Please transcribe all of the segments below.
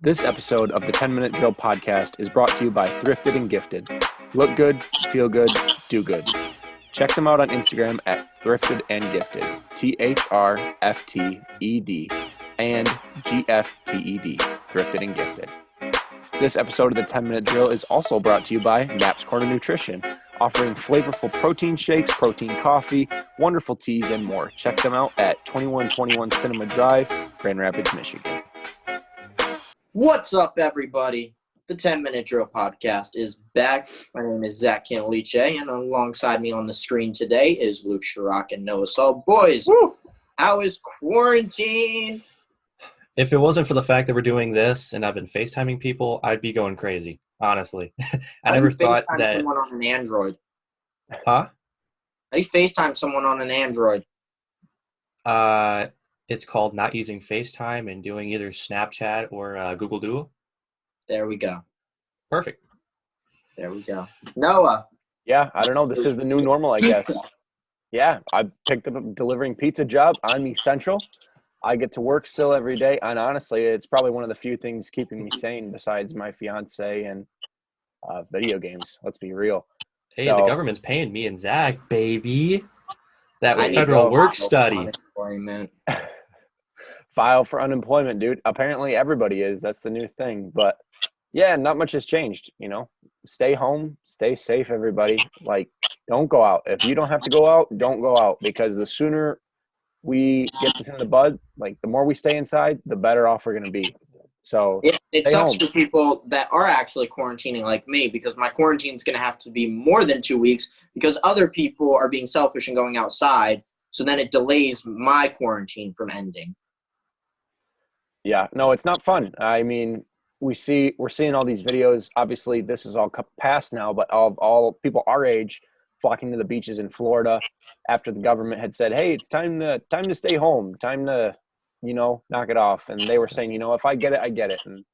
This episode of the 10-Minute Drill podcast is brought to you by Thrifted and Gifted. Look good, feel good, do good. Check them out on Instagram at Thrifted and Gifted, THRFTED and GFTED, Thrifted and Gifted. This episode of the 10-Minute Drill is also brought to you by Knapp's Corner Nutrition, offering flavorful protein shakes, protein coffee, wonderful teas, and more. Check them out at 2121 Cinema Drive, Grand Rapids, Michigan. What's up, everybody? The 10-Minute Drill podcast is back. My name is Zach Cantaliche, and alongside me on the screen today is Luke Sharrock and Noah Saul. Boys, how is quarantine? If it wasn't for the fact that we're doing this and I've been FaceTiming people, I'd be going crazy, honestly. I never thought that. Someone on an Android. Huh? How do you FaceTime someone on an Android? It's called not using FaceTime and doing either Snapchat or Google Duo. There we go. Perfect. There we go. Noah. Yeah, I don't know. This is the new normal, I guess. Yeah, I picked up a delivering pizza job. I'm essential. I get to work still every day. And honestly, it's probably one of the few things keeping me sane besides my fiance and video games. Let's be real. Hey, the government's paying me and Zach, baby. That was federal work study. File for unemployment, dude. Apparently everybody is. That's the new thing. But yeah, not much has changed, you know. Stay home, stay safe, everybody. Like, don't go out. If you don't have to go out, don't go out, because the sooner we get this in the bud, like the more we stay inside, the better off we're going to be. So it sucks for people that are actually quarantining like me, because my quarantine is going to have to be more than 2 weeks because other people are being selfish and going outside. So then it delays my quarantine from ending. Yeah, no, it's not fun. I mean, we're seeing all these videos. Obviously, this is all past now, but all people our age flocking to the beaches in Florida after the government had said, "Hey, it's time to stay home, time to, knock it off." And they were saying, if I get it, I get it. And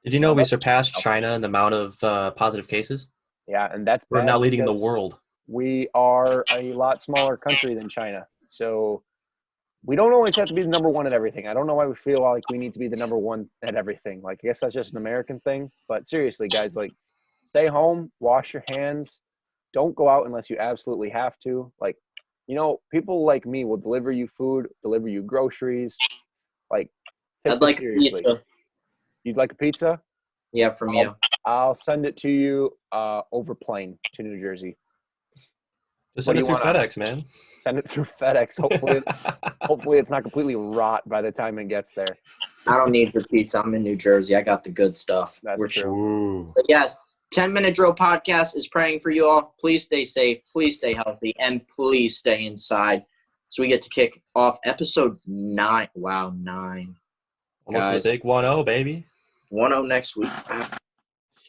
did you know we surpassed China in the amount of positive cases? Yeah, and we're now leading the world. We are a lot smaller country than China, so we don't always have to be the number one at everything. I don't know why we feel like we need to be the number one at everything. Like, I guess that's just an American thing. But seriously, guys, like, stay home, wash your hands, don't go out unless you absolutely have to. Like, people like me will deliver you food, deliver you groceries. Like, I'd like a pizza. You'd like a pizza? Yeah, from you. I'll send it to you over plane to New Jersey. Just send it through FedEx, man. Send it through FedEx. Hopefully it's not completely rot by the time it gets there. I don't need the pizza. I'm in New Jersey. I got the good stuff. That's true. But yes, 10-Minute Drill podcast is praying for you all. Please stay safe. Please stay healthy. And please stay inside. So we get to kick off episode 9. Wow, 9. Almost guys, a big 1-0, baby. 1-0 next week.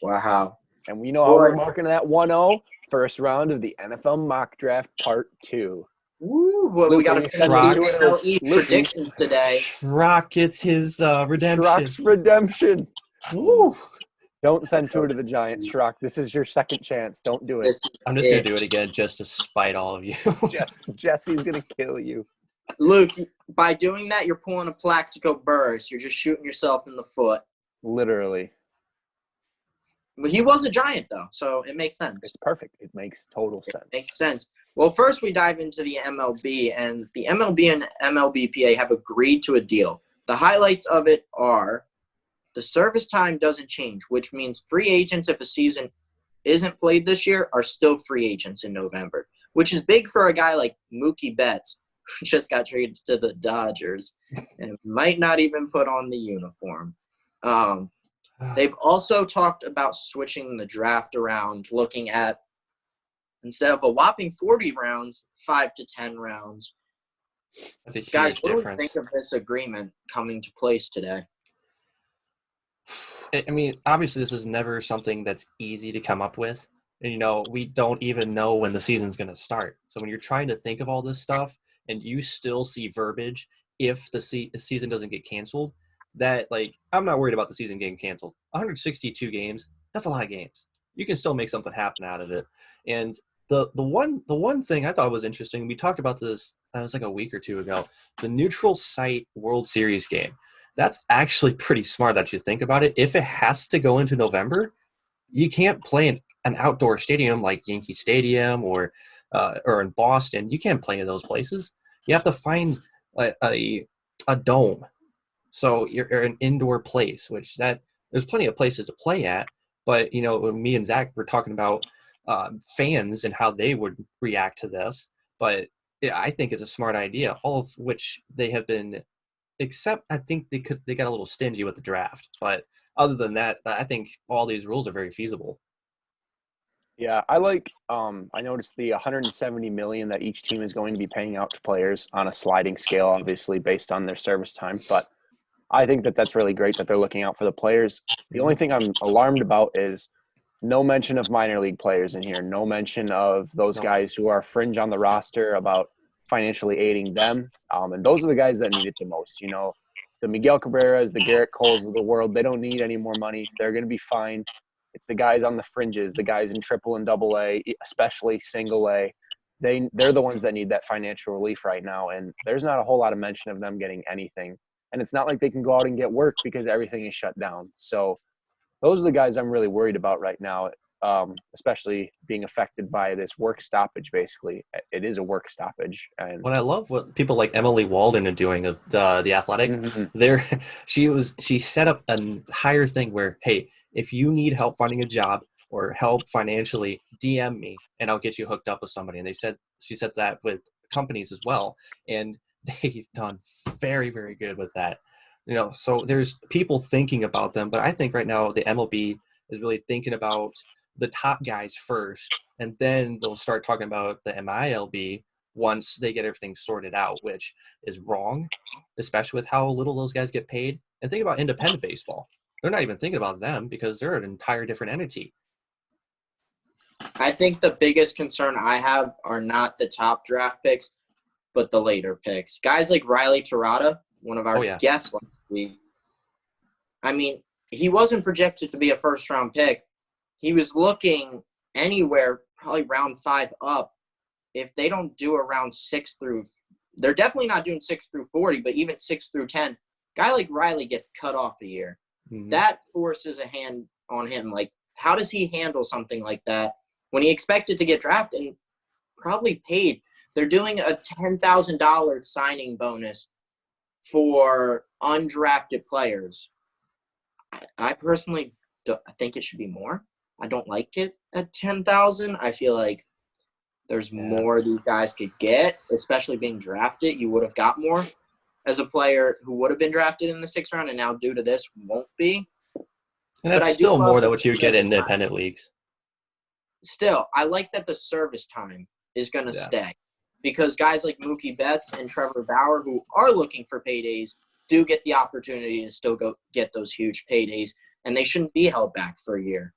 Wow. And we know how we're marking that 1-0. First round of the NFL mock draft part 2. Woo! Well, we got a prediction today. Schrock gets his redemption. Schrock's redemption. Woo! Don't send Tua to the Giants, Schrock. This is your second chance. Don't do it. I'm just going to do it again just to spite all of you. Jesse's going to kill you. Luke, by doing that, you're pulling a Plaxico Burress. You're just shooting yourself in the foot. Literally. But he was a Giant, though, so it makes sense. It's perfect. It makes total sense. It makes sense. Well, first we dive into the MLB, and the MLB and MLBPA have agreed to a deal. The highlights of it are the service time doesn't change, which means free agents, if a season isn't played this year, are still free agents in November, which is big for a guy like Mookie Betts, who just got traded to the Dodgers and might not even put on the uniform. They've also talked about switching the draft around, looking at, instead of a whopping 40 rounds, 5 to 10 rounds. That's a huge Guys, what difference. do we think of this agreement coming to place today? I mean, obviously this is never something that's easy to come up with. And, we don't even know when the season's going to start. So when you're trying to think of all this stuff and you still see verbiage if the season doesn't get canceled, that, like, I'm not worried about the season getting canceled. 162 games, that's a lot of games. You can still make something happen out of it. And the one thing I thought was interesting, we talked about this, that was like a week or two ago, the neutral site World Series game. that's actually pretty smart that you think about it. If it has to go into November, you can't play in an outdoor stadium like Yankee Stadium or in Boston. You can't play in those places. You have to find a dome. So you're an indoor place, which that there's plenty of places to play at. But when me and Zach were talking about fans and how they would react to this, but yeah, I think it's a smart idea. All of which they have been, except I think they got a little stingy with the draft. But other than that, I think all these rules are very feasible. Yeah, I noticed the 170 million that each team is going to be paying out to players on a sliding scale, obviously based on their service time. But I think that that's really great that they're looking out for the players. The only thing I'm alarmed about is no mention of minor league players in here. No mention of those guys who are fringe on the roster about financially aiding them. And those are the guys that need it the most. The Miguel Cabreras, the Garrett Coles of the world, they don't need any more money. They're going to be fine. It's the guys on the fringes, the guys in triple and double A, especially single A. They're the ones that need that financial relief right now. And there's not a whole lot of mention of them getting anything. And it's not like they can go out and get work because everything is shut down. So those are the guys I'm really worried about right now, especially being affected by this work stoppage. Basically, it is a work stoppage. And What I love what people like Emily Walden are doing of the Athletic, she set up a higher thing where, hey, if you need help finding a job or help financially, DM me and I'll get you hooked up with somebody. And she said that with companies as well, and they've done very, very good with that. So there's people thinking about them, but I think right now the MLB is really thinking about the top guys first, and then they'll start talking about the MILB once they get everything sorted out, which is wrong, especially with how little those guys get paid. And think about independent baseball. They're not even thinking about them because they're an entire different entity. I think the biggest concern I have are not the top draft picks, but the later picks. Guys like Riley Terada, one of our guests last week. I mean, he wasn't projected to be a first-round pick. He was looking anywhere, probably round 5 up. If they don't do around 6 through – they're definitely not doing 6 through 40, but even 6 through 10, guy like Riley gets cut off a year. Mm-hmm. That forces a hand on him. Like, how does he handle something like that when he expected to get drafted and probably paid? They're doing a $10,000 signing bonus for undrafted players. I personally I think it should be more. I don't like it at $10,000. I feel like there's more these guys could get, especially being drafted. You would have got more as a player who would have been drafted in the 6th round and now due to this won't be. And that's still more than what you would get in independent leagues. Still, I like that the service time is going to stay because guys like Mookie Betts and Trevor Bauer, who are looking for paydays, do get the opportunity to still go get those huge paydays, and they shouldn't be held back for a year.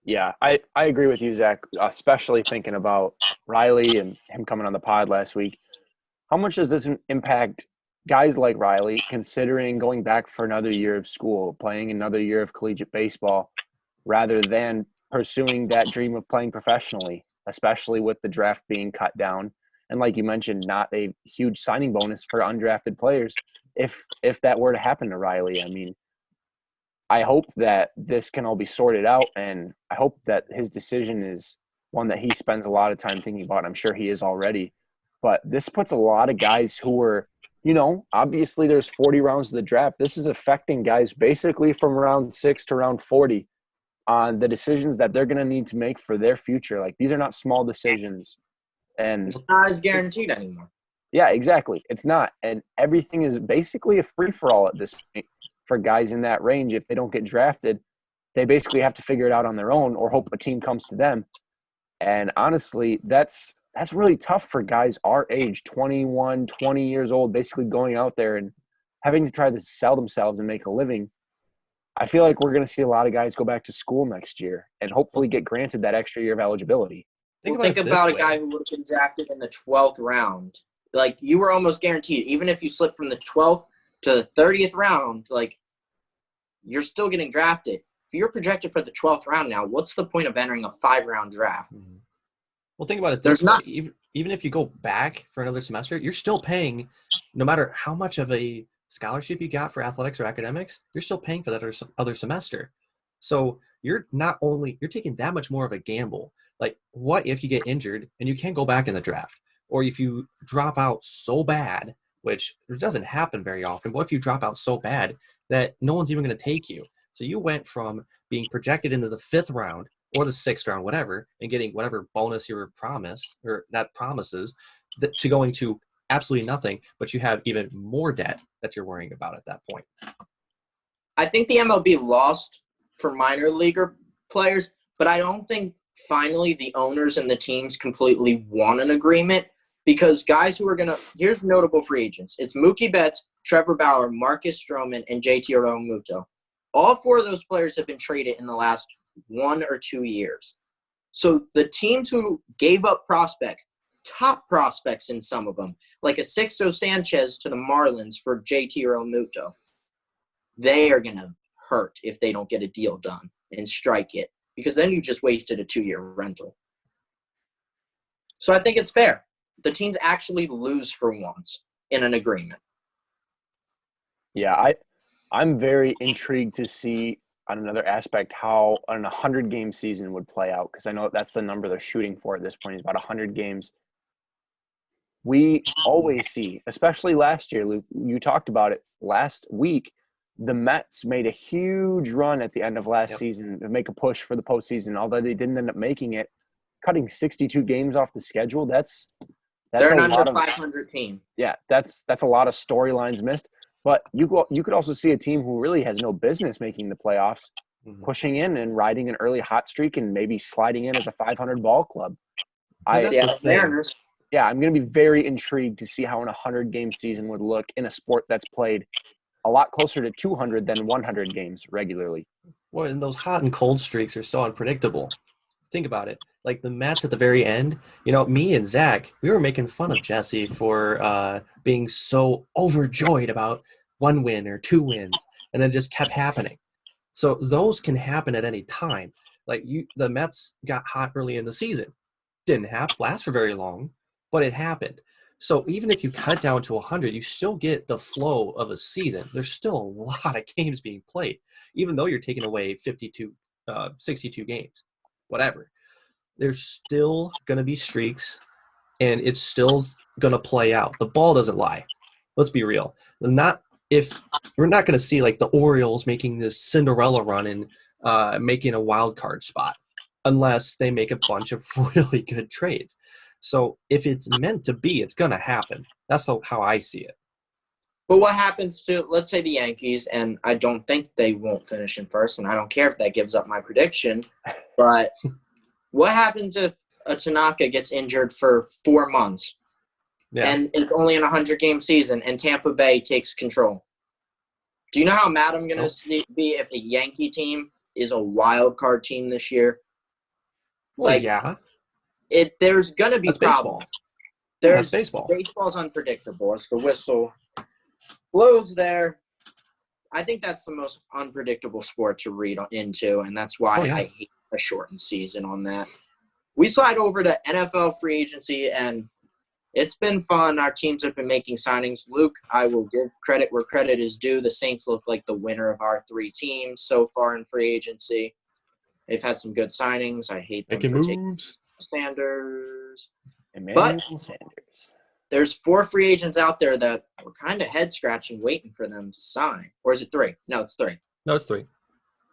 Yeah, I agree with you, Zach, especially thinking about Riley and him coming on the pod last week. How much does this impact guys like Riley, considering going back for another year of school, playing another year of collegiate baseball, rather than pursuing that dream of playing professionally, especially with the draft being cut down? And like you mentioned, not a huge signing bonus for undrafted players. If that were to happen to Riley, I mean, I hope that this can all be sorted out, and I hope that his decision is one that he spends a lot of time thinking about. I'm sure he is already. But this puts a lot of guys who are, obviously there's 40 rounds of the draft. This is affecting guys basically from round 6 to round 40 on the decisions that they're going to need to make for their future. Like, these are not small decisions. And it's not as guaranteed anymore. Yeah, exactly. It's not. And everything is basically a free-for-all at this point for guys in that range. If they don't get drafted, they basically have to figure it out on their own or hope a team comes to them. And honestly, that's really tough for guys our age, 21, 20 years old, basically going out there and having to try to sell themselves and make a living. I feel like we're going to see a lot of guys go back to school next year and hopefully get granted that extra year of eligibility. Think about a guy who would have been drafted in the 12th round. Like, you were almost guaranteed, even if you slipped from the 12th to the 30th round, like, you're still getting drafted. If you're projected for the 12th round now, what's the point of entering a 5-round draft? Well, think about it this way. even if you go back for another semester, you're still paying, no matter how much of a scholarship you got for athletics or academics, you're still paying for that other semester. So you're taking that much more of a gamble. Like, what if you get injured and you can't go back in the draft? Or if you drop out so bad, which doesn't happen very often, what if you drop out so bad that no one's even going to take you? So you went from being projected into the 5th round or the 6th round, whatever, and getting whatever bonus you were promised or that promises to going to absolutely nothing, but you have even more debt that you're worrying about at that point. I think the MLB lost for minor leaguer players, but I don't think finally the owners and the teams completely want an agreement, because guys who are going to – here's notable free agents. It's Mookie Betts, Trevor Bauer, Marcus Stroman, and JT Realmuto. All 4 of those players have been traded in the last 1 or 2 years. So the teams who gave up prospects, top prospects in some of them, like a Sixto Sanchez to the Marlins for JT Realmuto, they are going to hurt if they don't get a deal done and strike it, because then you just wasted a 2-year rental. So I think it's fair. The teams actually lose for once in an agreement. Yeah, I'm very intrigued to see on another aspect how an 100-game season would play out, because I know that's the number they're shooting for at this point, is about 100 games. We always see, especially last year, Luke, you talked about it last week, the Mets made a huge run at the end of last season to make a push for the postseason, although they didn't end up making it. Cutting 62 games off the schedule, that's They're an a under lot of 500 team. Yeah, that's a lot of storylines missed. But you could also see a team who really has no business making the playoffs, pushing in and riding an early hot streak and maybe sliding in as a 500 ball club. That's the thing. Yeah, I'm going to be very intrigued to see how an 100-game season would look in a sport that's played a lot closer to 200 than 100 games regularly. Well, and those hot and cold streaks are so unpredictable. Think about it. Like the Mets at the very end, me and Zach, we were making fun of Jesse for being so overjoyed about 1 win or 2 wins, and then just kept happening. So those can happen at any time. Like the Mets got hot early in the season. Didn't last for very long, but it happened. So even if you cut down to 100, you still get the flow of a season. There's still a lot of games being played, even though you're taking away 62 games, whatever. There's still going to be streaks, and it's still going to play out. The ball doesn't lie. Let's be real. We're not going to see like the Orioles making this Cinderella run and making a wild card spot unless they make a bunch of really good trades. So if it's meant to be, it's going to happen. That's how I see it. But what happens to, let's say, the Yankees, and I don't think they won't finish in first, and I don't care if that gives up my prediction, but what happens if a Tanaka gets injured for 4 months and it's only an 100-game season and Tampa Bay takes control? Do you know how mad I'm going to be if a Yankee team is a wild card team this year? Well, yeah. There's going to be That's problems. baseball. That's baseball. Baseball's unpredictable. As the whistle blows there, I think that's the most unpredictable sport to read into, and that's why I hate a shortened season on that. We slide over to NFL free agency, and it's been fun. Our teams have been making signings. Luke, I will give credit where credit is due. The Saints look like the winner of our 3 teams so far in free agency. They've had some good signings. I hate them for taking Sanders. But Sanders. There's 4 free agents out there that we're kind of head-scratching waiting for them to sign. Or is it 3? No, it's 3. No, it's 3.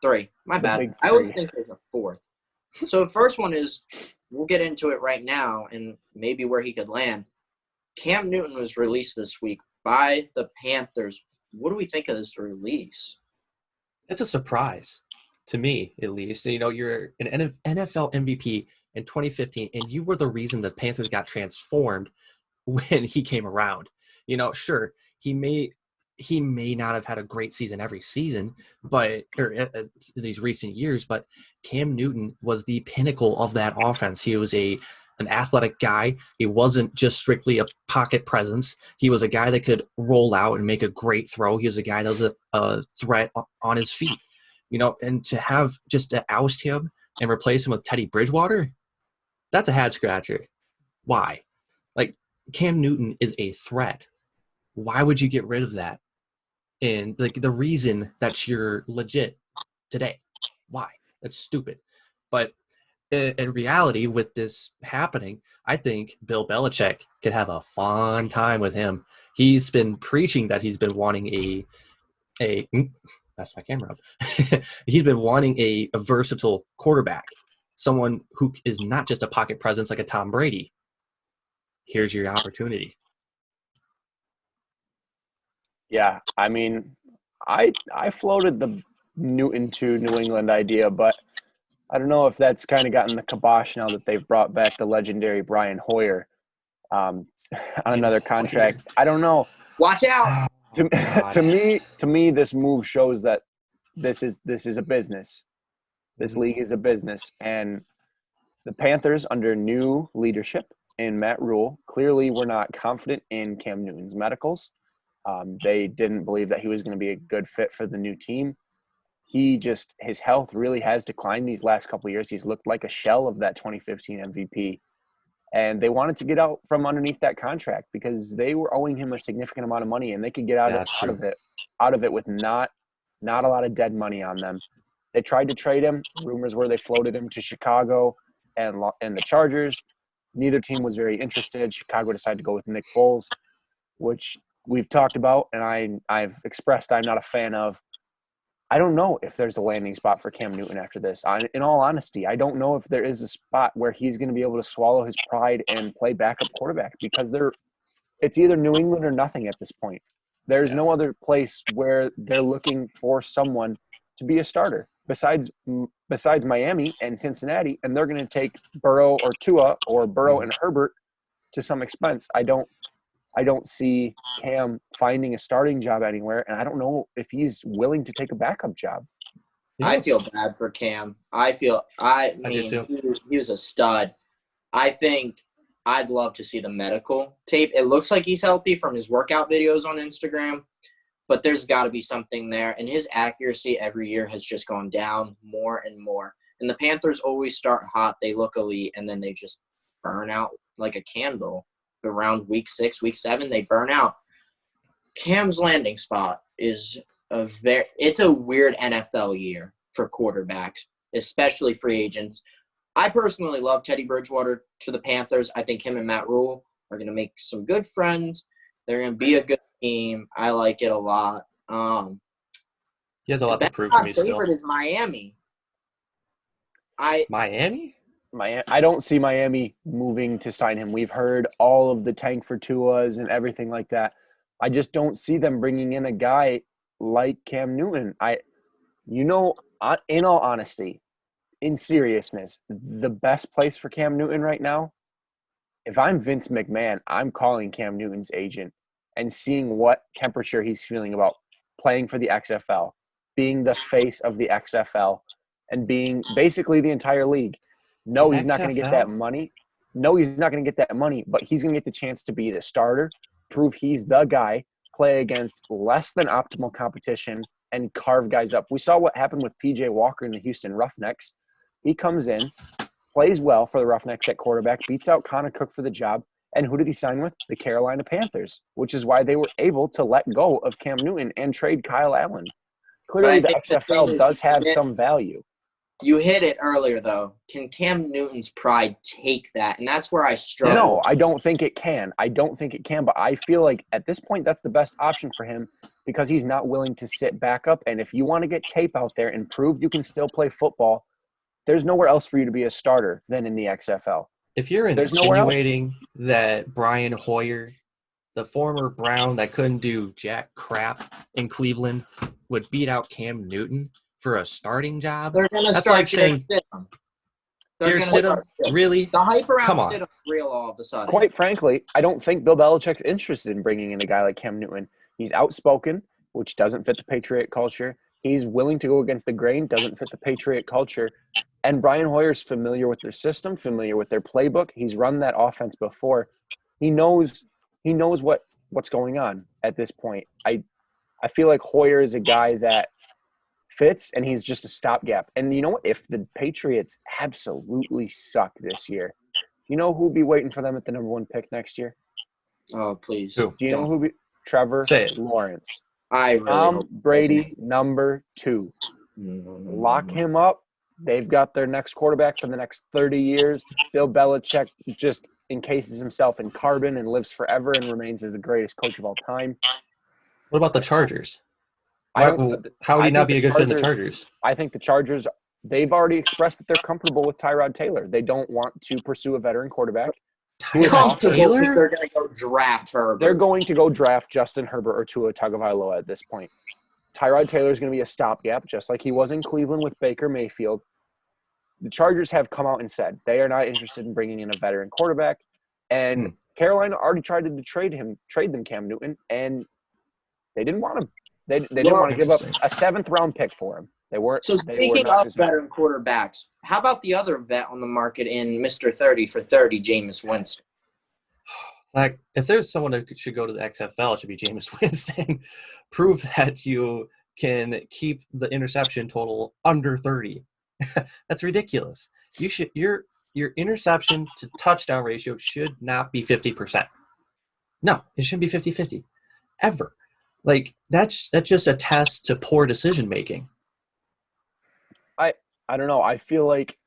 3. My bad. I always think there's a 4th. So the first one is, we'll get into it right now and maybe where he could land. Cam Newton was released this week by the Panthers. What do we think of this release? It's a surprise to me, at least. You're an NFL MVP in 2015, and you were the reason the Panthers got transformed when he came around. Sure, he may not have had a great season every season, these recent years, but Cam Newton was the pinnacle of that offense. He was an athletic guy. He wasn't just strictly a pocket presence. He was a guy that could roll out and make a great throw. He was a guy that was a threat on his feet. And to oust him and replace him with Teddy Bridgewater, that's a head scratcher. Why? Like, Cam Newton is a threat. Why would you get rid of that? And like the reason that you're legit today, why? That's stupid. But in reality, with this happening, I think Bill Belichick could have a fun time with him. He's been preaching that he's been wanting that's my camera up. He's been wanting a versatile quarterback, someone who is not just a pocket presence like a Tom Brady. Here's your opportunity. Yeah, I mean, I floated the Newton to New England idea, but I don't know if that's kind of gotten the kibosh now that they've brought back the legendary Brian Hoyer on another contract. I don't know. Watch out. Oh, God. To me, this move shows that this is a business. This league is a business, and the Panthers, under new leadership in Matt Rule, clearly were not confident in Cam Newton's medicals. They didn't believe that he was going to be a good fit for the new team. His health really has declined these last couple of years. He's looked like a shell of that 2015 MVP. And they wanted to get out from underneath that contract because they were owing him a significant amount of money, and they could get out of it with not a lot of dead money on them. They tried to trade him. Rumors were they floated him to Chicago and the Chargers. Neither team was very interested. Chicago decided to go with Nick Foles, which we've talked about, and I've expressed I'm not a fan of. I don't know if there's a landing spot for Cam Newton after this. In all honesty, I don't know if there is a spot where he's going to be able to swallow his pride and play backup quarterback because it's either New England or nothing at this point. There's no other place where they're looking for someone to be a starter besides Miami and Cincinnati, and they're going to take Burrow or Tua or Burrow and Herbert to some expense. I don't see Cam finding a starting job anywhere, and I don't know if he's willing to take a backup job. I feel bad for Cam. I mean, he was a stud. I think I'd love to see the medical tape. It looks like he's healthy from his workout videos on Instagram, but there's got to be something there. And his accuracy every year has just gone down more and more. And the Panthers always start hot. They look elite, and then they just burn out like a candle. Around week 6, week 7, they burn out. Cam's landing spot is it's a weird NFL year for quarterbacks, especially free agents. I personally love Teddy Bridgewater to the Panthers. I think him and Matt Rule are going to make some good friends. They're going to be a good team. I like it a lot. He has a lot to prove to me still. My favorite is Miami. Miami? I don't see Miami moving to sign him. We've heard all of the tank for Tuas and everything like that. I just don't see them bringing in a guy like Cam Newton. In all honesty, in seriousness, the best place for Cam Newton right now, if I'm Vince McMahon, I'm calling Cam Newton's agent and seeing what temperature he's feeling about playing for the XFL, being the face of the XFL, and being basically the entire league. No, he's not going to get that money. But he's going to get the chance to be the starter, prove he's the guy, play against less than optimal competition, and carve guys up. We saw what happened with P.J. Walker in the Houston Roughnecks. He comes in, plays well for the Roughnecks at quarterback, beats out Connor Cook for the job, and who did he sign with? The Carolina Panthers, which is why they were able to let go of Cam Newton and trade Kyle Allen. Clearly, the XFL does have some value. You hit it earlier, though. Can Cam Newton's pride take that? And that's where I struggle. No, I don't think it can. But I feel like at this point that's the best option for him because he's not willing to sit back up. And if you want to get tape out there and prove you can still play football, there's nowhere else for you to be a starter than in the XFL. If you're insinuating that Brian Hoyer, the former Brown that couldn't do jack crap in Cleveland, would beat out Cam Newton for a starting job, they're going to that's start like saying Jared Stidham, really? The hype around Come on. Stidham's real all of a sudden. Quite frankly, I don't think Bill Belichick's interested in bringing in a guy like Cam Newton. He's outspoken, which doesn't fit the Patriot culture. He's willing to go against the grain, doesn't fit the Patriot culture. And Brian Hoyer's familiar with their system, familiar with their playbook. He's run that offense before. He knows what's going on at this point. I feel like Hoyer is a guy that fits, and he's just a stopgap. And you know what? If the Patriots absolutely suck this year, You know who'll be waiting for them at the number 1 pick next year? Oh, please. Who? Do you know Don't. who? Trevor Say it. Lawrence. I really Tom hope Brady, number 2. Lock him up. They've got their next quarterback for the next 30 years. Bill Belichick just encases himself in carbon and lives forever and remains as the greatest coach of all time. What about the Chargers? I How don't. would I he not think be the a good fit in the Chargers- Chargers? I think the Chargers, they've already expressed that they're comfortable with Tyrod Taylor. They don't want to pursue a veteran quarterback. Tyrod Comfortable because Taylor? they're going to go draft Herbert. They're going to go draft Justin Herbert or Tua Tagovailoa at this point. Tyrod Taylor is going to be a stopgap, just like he was in Cleveland with Baker Mayfield. The Chargers have come out and said they are not interested in bringing in a veteran quarterback. And Carolina already tried to trade them Cam Newton, and they didn't want him. They didn't want to give up a 7th-round pick for him. They weren't. So speaking of veteran quarterbacks, how about the other vet on the market in Mr. 30 for 30, Jameis Winston? Like, if there's someone that should go to the XFL, it should be Jameis Winston. Prove that you can keep the interception total under 30. That's ridiculous. Your interception to touchdown ratio should not be 50%. No, it shouldn't be 50-50 ever. Like, that's just a test to poor decision making. I don't know. I feel like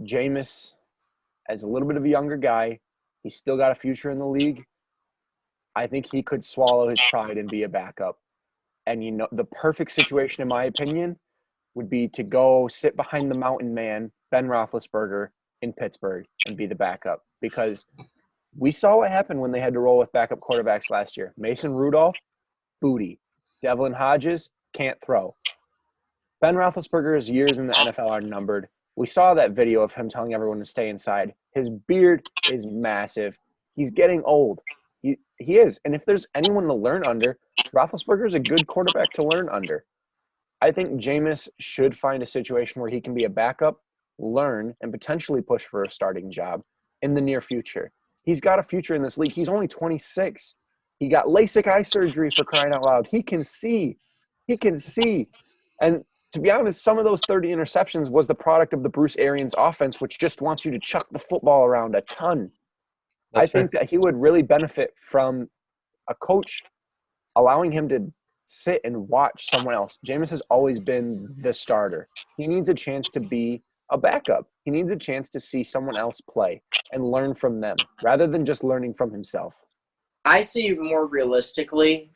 Jameis, as a little bit of a younger guy, he's still got a future in the league. I think he could swallow his pride and be a backup. And, you know, the perfect situation, in my opinion, would be to go sit behind the mountain man, Ben Roethlisberger, in Pittsburgh and be the backup. Because we saw what happened when they had to roll with backup quarterbacks last year. Mason Rudolph, booty. Devlin Hodges, can't throw. Ben Roethlisberger's years in the NFL are numbered. We saw that video of him telling everyone to stay inside. His beard is massive. He's getting old. He is. And if there's anyone to learn under, Roethlisberger is a good quarterback to learn under. I think Jameis should find a situation where he can be a backup, learn, and potentially push for a starting job in the near future. He's got a future in this league. He's only 26. He got LASIK eye surgery, for crying out loud. He can see. He can see. And to be honest, some of those 30 interceptions was the product of the Bruce Arians offense, which just wants you to chuck the football around a ton. I think that he would really benefit from a coach allowing him to sit and watch someone else. Jameis has always been the starter. He needs a chance to be a backup. He needs a chance to see someone else play and learn from them rather than just learning from himself. I see more realistically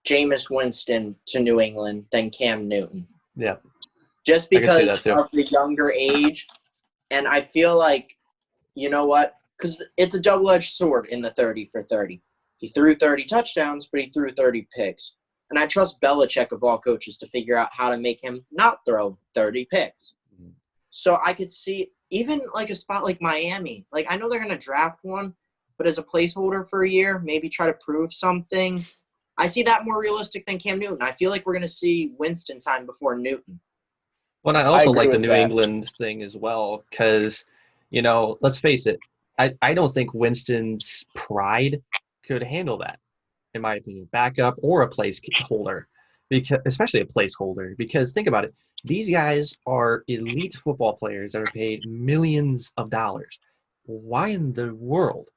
Jameis Winston to New England than Cam Newton. Yeah. Just because of too. the younger age. And I feel like, you know what? Because it's a double-edged sword in the 30 for 30. He threw 30 touchdowns, but he threw 30 picks. And I trust Belichick, of all coaches, to figure out how to make him not throw 30 picks. Mm-hmm. So I could see even like a spot like Miami. Like, I know they're going to draft one, but as a placeholder for a year, maybe try to prove something. I see that more realistic than Cam Newton. I feel like we're going to see Winston sign before Newton. Well, and I also like the with New that. England thing as well because, you know, let's face it, I don't think Winston's pride could handle that, in my opinion, backup or a placeholder, because especially a placeholder. Because think about it, these guys are elite football players that are paid millions of dollars. Why in the world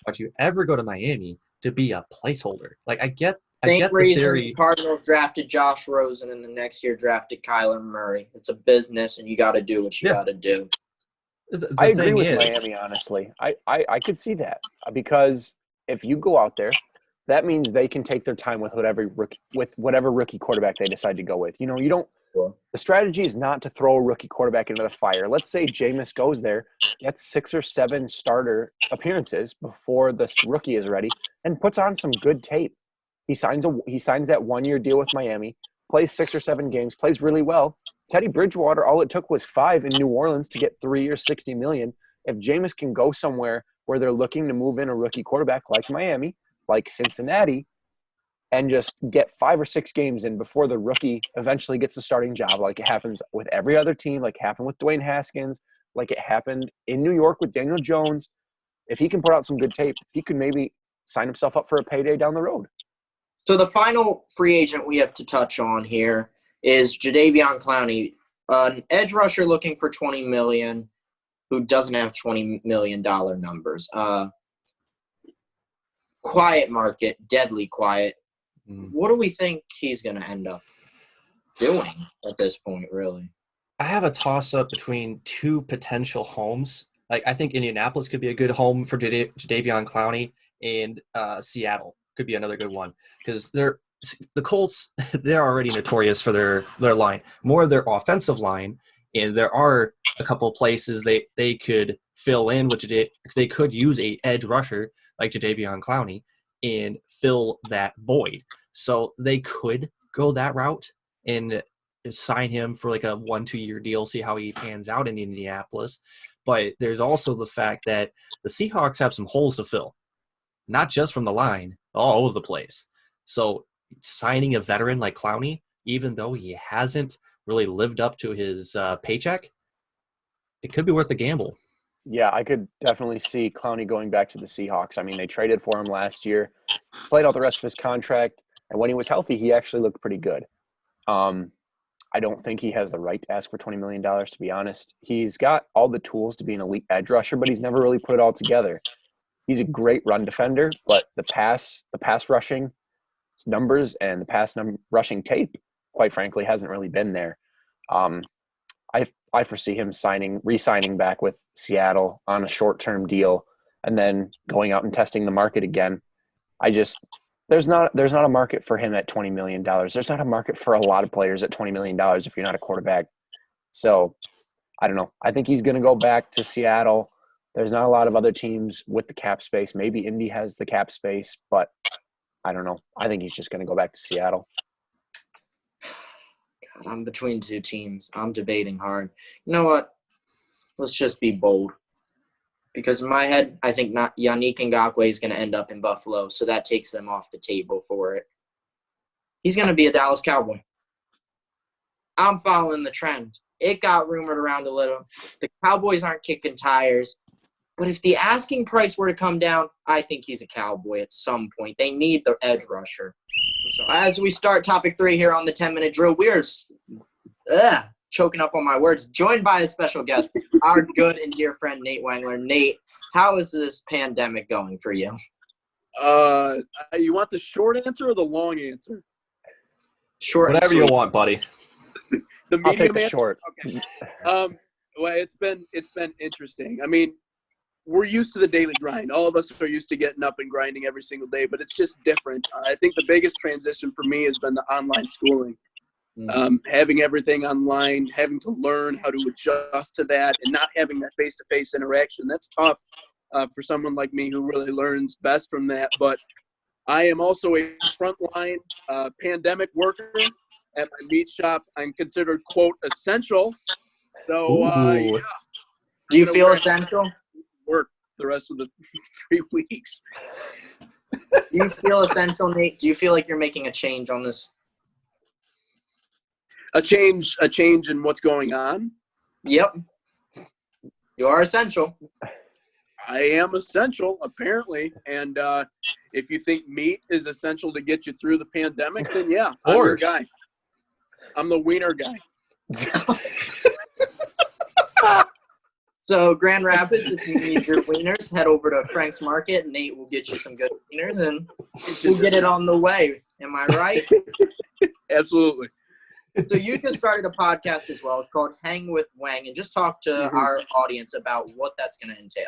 would you ever go to Miami to be a placeholder? Like, I get Same the reason theory. the Cardinals drafted Josh Rosen and the next year drafted Kyler Murray. It's a business, and you got to do what you got to do. The I agree thing with is, Miami, honestly. I could see that because if you go out there, that means they can take their time with whatever rookie quarterback they decide to go with. You know, you don't. The strategy is not to throw a rookie quarterback into the fire. Let's say Jameis goes there, gets 6 or 7 starter appearances before the rookie is ready, and puts on some good tape. He signs that 1-year deal with Miami, plays 6 or 7 games, plays really well. Teddy Bridgewater, all it took was 5 in New Orleans to get 3 years, $60 million. If Jameis can go somewhere where they're looking to move in a rookie quarterback like Miami, like Cincinnati, and just get 5 or 6 games in before the rookie eventually gets a starting job, like it happens with every other team, like it happened with Dwayne Haskins, like it happened in New York with Daniel Jones. If he can put out some good tape, he could maybe sign himself up for a payday down the road. So the final free agent we have to touch on here is Jadeveon Clowney, an edge rusher looking for $20 million. who doesn't have $20 million numbers. Quiet market, deadly quiet. What do we think he's going to end up doing at this point, really? I have a toss-up between two potential homes. Like, I think Indianapolis could be a good home for Jadeveon Clowney, and Seattle could be another good one because the Colts, they're already notorious for their line, more of their offensive line, and there are a couple places they could fill in, which they could use a edge rusher like Jadeveon Clowney and fill that void. So they could go that route and sign him for like a 1-2 year deal, see how he pans out in Indianapolis. But there's also the fact that the Seahawks have some holes to fill, not just from the line, all over the place. So signing a veteran like Clowney, even though he hasn't really lived up to his paycheck, it could be worth the gamble. Yeah, I could definitely see Clowney going back to the Seahawks. I mean, they traded for him last year, played out the rest of his contract, and when he was healthy, he actually looked pretty good. I don't think he has the right to ask for $20 million, to be honest. He's got all the tools to be an elite edge rusher, but he's never really put it all together. He's a great run defender, but the pass rushing numbers and the pass rushing tape, quite frankly, hasn't really been there. I foresee him re-signing back with Seattle on a short-term deal and then going out and testing the market again. There's not a market for him at $20 million. There's not a market for a lot of players at $20 million if you're not a quarterback. So I don't know. I think he's going to go back to Seattle. There's not a lot of other teams with the cap space. Maybe Indy has the cap space, but I don't know. I think he's just going to go back to Seattle. God, I'm between two teams. I'm debating hard. You know what? Let's just be bold. Because in my head, I think not Yannick Ngakoue is going to end up in Buffalo, so that takes them off the table for it. He's going to be a Dallas Cowboy. I'm following the trend. It got rumored around a little. The Cowboys aren't kicking tires. But if the asking price were to come down, I think he's a Cowboy at some point. They need the edge rusher. So as we start topic 3 here on the 10-minute drill, we're choking up on my words, joined by a special guest, our good and dear friend Nate Wangler. Nate, how is this pandemic going for you? You want the short answer or the long answer? Short. Whatever you want, buddy. The I'll take medium the answer? short. Okay. Well, it's been interesting. I mean, we're used to the daily grind. All of us are used to getting up and grinding every single day, but it's just different. I think the biggest transition for me has been the online schooling. Having everything online, having to learn how to adjust to that, and not having that face-to-face interaction. That's tough for someone like me who really learns best from that. But I am also a frontline pandemic worker at my meat shop. I'm considered, quote, essential. So, yeah. Do you feel essential? Work the rest of the 3 weeks. Do you feel essential, Nate? Do you feel like you're making a change on this? A change in what's going on? Yep. You are essential. I am essential, apparently. And if you think meat is essential to get you through the pandemic, then yeah, I'm your guy. I'm the wiener guy. So, Grand Rapids, if you need your wieners, head over to Frank's Market. Nate will get you some good wieners, and we'll get it on the way. Am I right? Absolutely. So you just started a podcast as well. It's called Hang with Wang, and just talk to our audience about what that's going to entail.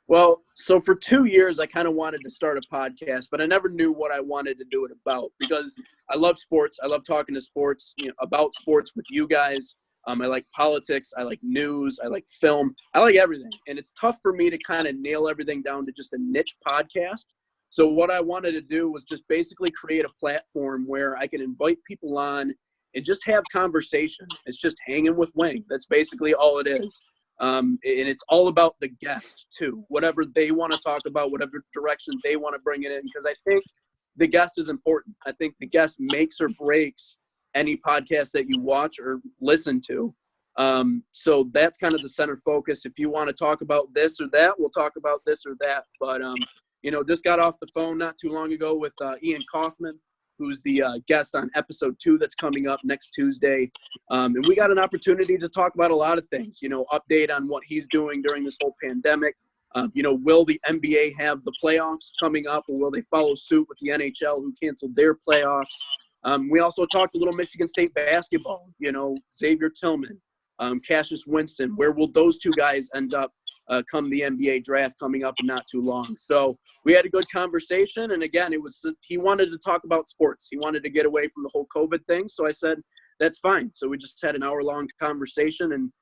Well, so for 2 years, I kind of wanted to start a podcast, but I never knew what I wanted to do it about because I love sports. I love talking to sports, about sports with you guys. I like politics. I like news. I like film. I like everything. And it's tough for me to kind of nail everything down to just a niche podcast. So what I wanted to do was just basically create a platform where I can invite people on and just have conversation. It's just hanging with Wang. That's basically all it is. And it's all about the guest, too. Whatever they want to talk about, whatever direction they want to bring it in. Because I think the guest is important. I think the guest makes or breaks any podcast that you watch or listen to. So that's kind of the center focus. If you want to talk about this or that, we'll talk about this or that. But, just got off the phone not too long ago with Ian Kaufman. who's the guest on episode 2 that's coming up next Tuesday. And we got an opportunity to talk about a lot of things, update on what he's doing during this whole pandemic. Will the NBA have the playoffs coming up, or will they follow suit with the NHL who canceled their playoffs? We also talked a little Michigan State basketball, Xavier Tillman, Cassius Winston. Where will those two guys end up come the NBA draft coming up in not too long? So we had a good conversation. And again, he wanted to talk about sports. He wanted to get away from the whole COVID thing. So I said, that's fine. So we just had an hour-long conversation, and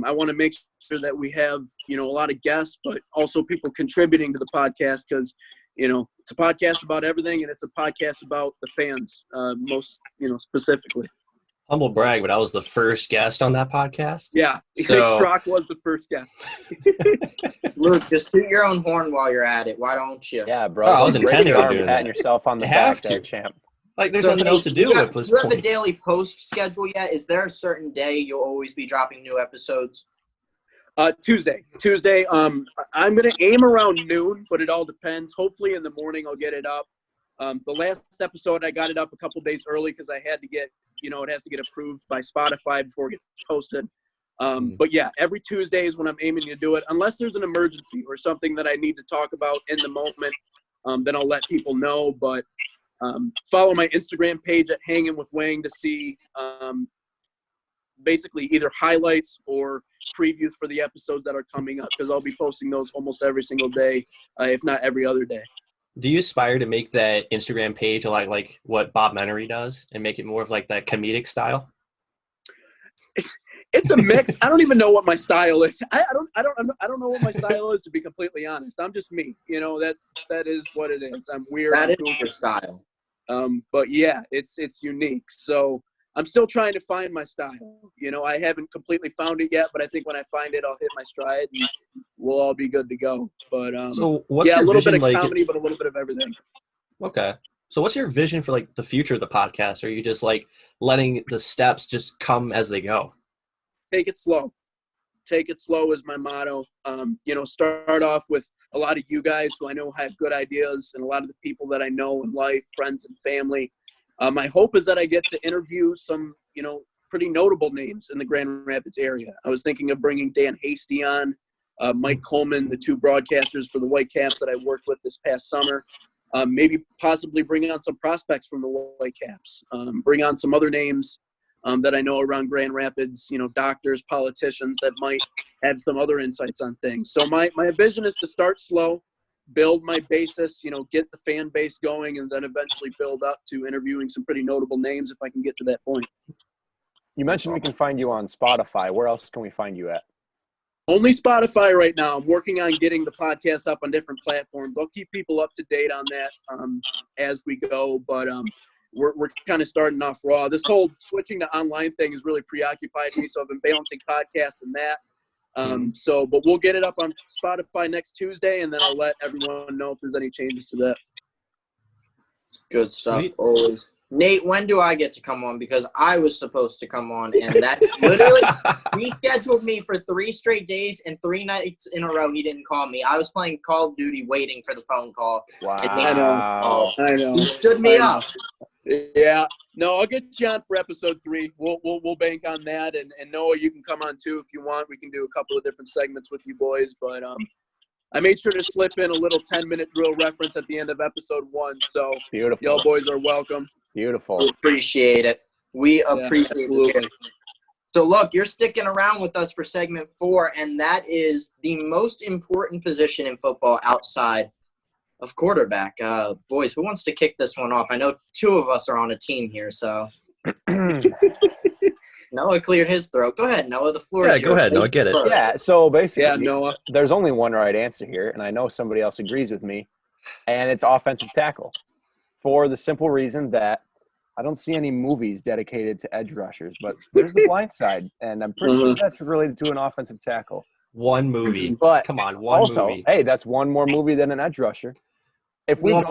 I want to make sure that we have, a lot of guests, but also people contributing to the podcast, because, it's a podcast about everything, and it's a podcast about the fans, most, specifically. Humble brag, but I was the first guest on that podcast. Yeah, So Strock was the first guest. Luke, just toot your own horn while you're at it. Why don't you? Yeah, bro. Oh, I was Great intending on job doing patting that. yourself on the You have back there, to. champ. like, there's So, nothing Nate, else to do you at this you have a point. daily post schedule yet? Is there a certain day you'll always be dropping new episodes? Tuesday. I'm going to aim around noon, but it all depends. Hopefully in the morning I'll get it up. The last episode, I got it up a couple days early because I had to get, it has to get approved by Spotify before it gets posted. But yeah, every Tuesday is when I'm aiming to do it, unless there's an emergency or something that I need to talk about in the moment. Then I'll let people know. But follow my Instagram page at Hangin with Wang to see basically either highlights or previews for the episodes that are coming up, because I'll be posting those almost every single day, if not every other day. Do you aspire to make that Instagram page like what Bob Menery does and make it more of like that comedic style? It's a mix. I don't even know what my style is. I don't know what my style is, to be completely honest. I'm just me. That is what it is. I'm weird. That I'm is goofy. your style. But yeah, it's unique. So I'm still trying to find my style. I haven't completely found it yet, but I think when I find it, I'll hit my stride and we'll all be good to go. But So what's yeah, a your little vision bit of like? comedy, but a little bit of everything. Okay. So what's your vision for like the future of the podcast? Are you just like letting the steps just come as they go? Take it slow. Take it slow is my motto. Start off with a lot of you guys who I know have good ideas, and a lot of the people that I know in life, friends and family. My hope is that I get to interview some, pretty notable names in the Grand Rapids area. I was thinking of bringing Dan Hasty on, Mike Coleman, the two broadcasters for the Whitecaps that I worked with this past summer. Maybe possibly bring on some prospects from the Whitecaps. Bring on some other names that I know around Grand Rapids, doctors, politicians that might have some other insights on things. So my vision is to start slow, build my basis, get the fan base going, and then eventually build up to interviewing some pretty notable names if I can get to that point. You mentioned we can find you on Spotify. Where else can we find you at? Only Spotify right now. I'm working on getting the podcast up on different platforms. I'll keep people up to date on that as we go, but we're kind of starting off raw. This whole switching to online thing has really preoccupied me, so I've been balancing podcasts and that. But we'll get it up on Spotify next Tuesday, and then I'll let everyone know if there's any changes to that. Good stuff. Sweet. Always. Nate, when do I get to come on? Because I was supposed to come on, and that literally he scheduled me for 3 straight days, and 3 nights in a row he didn't call me. I was playing Call of Duty waiting for the phone call. Wow. I know. He stood me up. Yeah. No, I'll get you on for episode 3. We'll bank on that, and Noah, you can come on too if you want. We can do a couple of different segments with you boys, but I made sure to slip in a little 10-minute drill reference at the end of episode 1. So Beautiful. y'all boys are welcome. Beautiful. We appreciate it. We appreciate absolutely. it. So look, you're sticking around with us for segment 4, and that is the most important position in football outside of quarterback. Boys, who wants to kick this one off? I know 2 of us are on a team here, so Noah cleared his throat. Go ahead, Noah. The floor is yours. Go ahead, Noah. Get it. Yeah, so basically, Yeah, Noah. there's only one right answer here, and I know somebody else agrees with me, and it's offensive tackle, for the simple reason that I don't see any movies dedicated to edge rushers, but there's The Blind Side, and I'm pretty sure that's related to an offensive tackle. One movie. But Come on, one also, movie. hey, that's one more movie than an edge rusher. If we Well,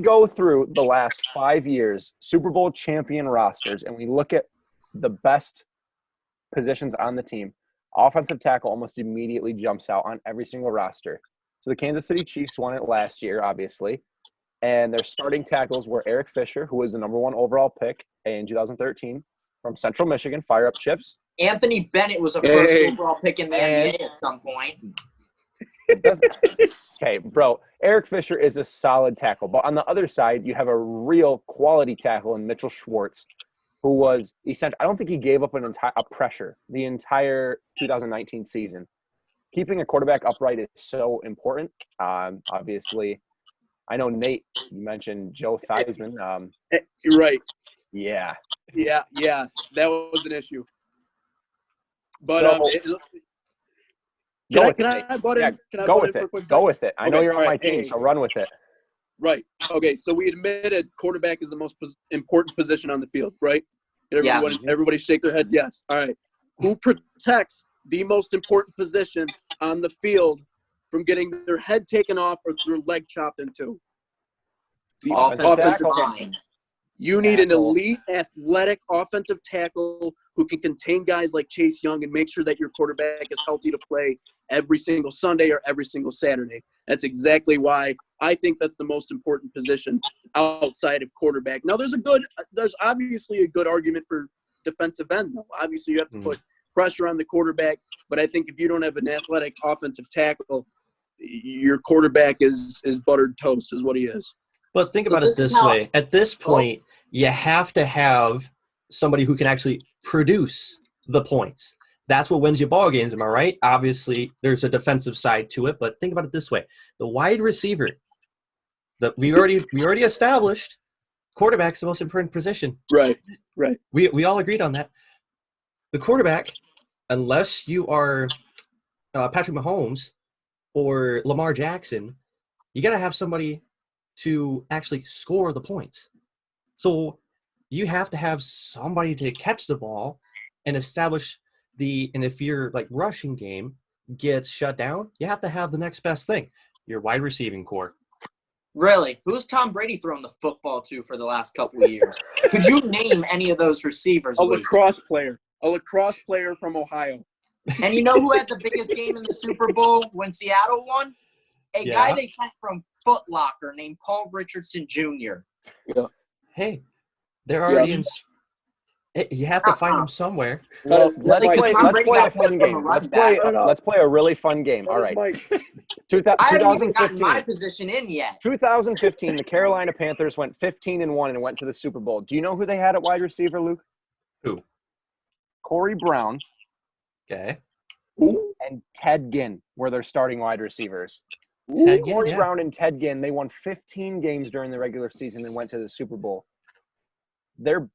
go through the last 5 years Super Bowl champion rosters and we look at the best positions on the team, offensive tackle almost immediately jumps out on every single roster. So the Kansas City Chiefs won it last year, obviously. And their starting tackles were Eric Fisher, who was the number 1 overall pick in 2013 from Central Michigan, Fire Up Chips. Anthony Bennett was a first overall pick in the NBA at some point. Okay, bro. Eric Fisher is a solid tackle. But on the other side, you have a real quality tackle in Mitchell Schwartz, who was essentially – I don't think he gave up a pressure the entire 2019 season. Keeping a quarterback upright is so important. Obviously, I know, Nate, you mentioned Joe Theismann. You're right. Yeah. Yeah, that was an issue. But go with it. I know you're on my team, so run with it. Right. Okay, so we admitted quarterback is the most important position on the field, right? Everybody shake their head yes. All right. Who protects the most important position on the field from getting their head taken off or their leg chopped into? The offensive line. You need an elite, athletic offensive tackle who can contain guys like Chase Young and make sure that your quarterback is healthy to play every single Sunday or every single Saturday. That's exactly why I think that's the most important position outside of quarterback. Now, there's obviously a good argument for defensive end, though. Obviously, you have to put pressure on the quarterback, but I think if you don't have an athletic offensive tackle, your quarterback is buttered toast, is what he is. But think about it this way. At this point, you have to have somebody who can actually produce the points. That's what wins you ball games, am I right? Obviously, there's a defensive side to it, but think about it this way. The wide receiver that we already established, quarterback's the most important position. Right. We all agreed on that. The quarterback, unless you are Patrick Mahomes or Lamar Jackson, you got to have somebody to actually score the points. So you have to have somebody to catch the ball and establish and if your rushing game gets shut down, you have to have the next best thing, your wide receiving core. Really? Who's Tom Brady thrown the football to for the last couple of years? Could you name any of those receivers? A lacrosse player from Ohio. And you know who had the biggest game in the Super Bowl when Seattle won? A guy they sent from Foot Locker named Paul Richardson Jr. Yeah. Hey, they're already in. You have to find them somewhere. Well, let's play a fun game. Let's play a really fun game. All right. I haven't even gotten my position in yet. 2015, the Carolina Panthers went 15-1 and went to the Super Bowl. Do you know who they had at wide receiver, Luke? Who? Corey Brown. Okay. And Ted Ginn were their starting wide receivers. Corey Brown and Ted Ginn, they won 15 games during the regular season and went to the Super Bowl. Their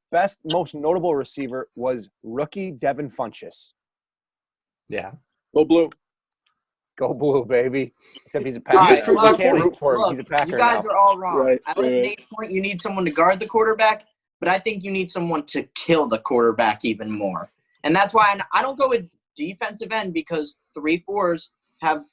most notable receiver was rookie Devin Funchess. Yeah. Go Blue. Go Blue, baby. Except he's a Packer. I can't root for him. He's a Packer. You guys are all wrong. Right. At Nate's point, you need someone to guard the quarterback, but I think you need someone to kill the quarterback even more. And that's why I don't go with defensive end because 3-4s have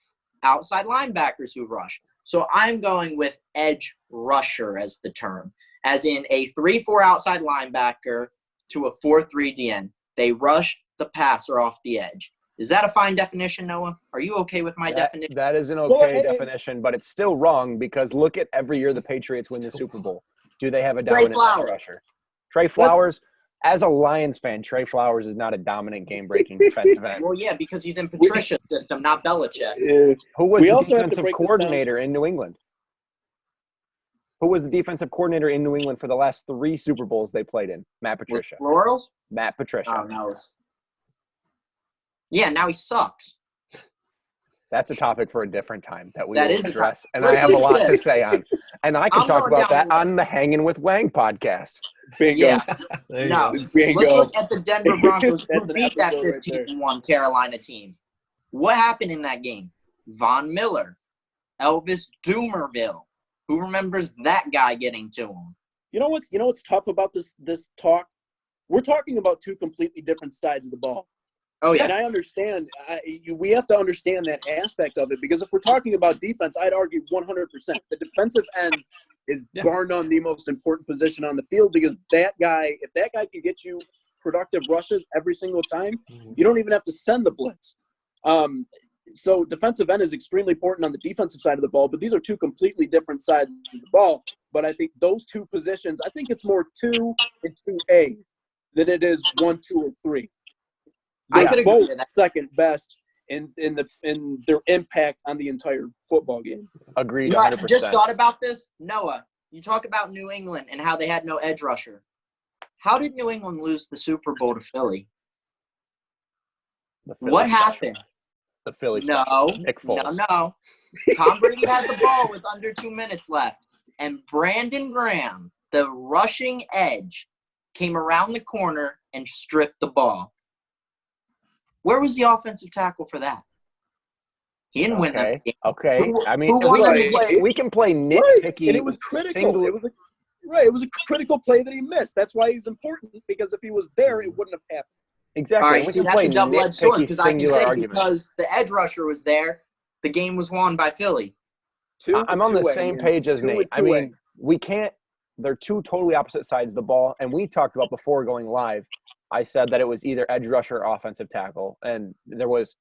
outside linebackers who rush. So I'm going with edge rusher as the term, as in a 3-4 outside linebacker to a 4-3 DN. They rush the passer off the edge. Is that a fine definition, Noah? Are you okay with my definition? That is an okay definition, but it's still wrong because look at every year the Patriots win the Super Bowl. Do they have a dominant rusher? Trey Flowers. As a Lions fan, Trey Flowers is not a dominant game-breaking defensive end. Well, yeah, because he's in Patricia's system, not Belichick's. Who was the defensive coordinator in New England? Who was the defensive coordinator in New England for the last 3 Super Bowls they played in? Matt Patricia. Laurels? Matt Patricia. Oh, no. Yeah, now he sucks. That's a topic for a different time that we will address, and I have a lot to say on. And I can talk about that on the Hangin with Wang podcast. Bingo. Yeah. No. Bingo. Let's look at the Denver Broncos who beat that 15-1 Carolina team. What happened in that game? Von Miller, Elvis Doomerville. Who remembers that guy getting to him? You know what's tough about this talk? We're talking about 2 completely different sides of the ball. Oh, yeah. And I understand. We have to understand that aspect of it because if we're talking about defense, I'd argue 100%. The defensive end is bar none the most important position on the field because if that guy can get you productive rushes every single time, you don't even have to send the blitz. So defensive end is extremely important on the defensive side of the ball, but these are 2 completely different sides of the ball. but I think those two positions, I think it's more 2 and 2A than it is 1, 2, or 3. I They're could agree both with that. second best in their impact on the entire football game. Agreed, You know, I 100%. just thought about this. Noah, you talk about New England and how they had no edge rusher. How did New England lose the Super Bowl to Philly? The Philly What special. happened? The Philly No, special. Nick Foles. no. Tom Brady had the ball with under 2 minutes left, and Brandon Graham, the rushing edge, came around the corner and stripped the ball. Where was the offensive tackle for that? He didn't win that game. Okay. I mean, who won we can play Right, nitpicky. and it was critical. single- It was a critical play that he missed. That's why he's important, because if he was there, it wouldn't have happened. Exactly. All right, we see, can that's play a double-edged sword nitpicky because I can singular say arguments. because the edge rusher was there, the game was won by Philly. I'm on the 2A, same man. page as 2 Nate. and I 2A. mean, we can't – they're two totally opposite sides of the ball. And we talked about before going live, I said that it was either edge rusher or offensive tackle, and there was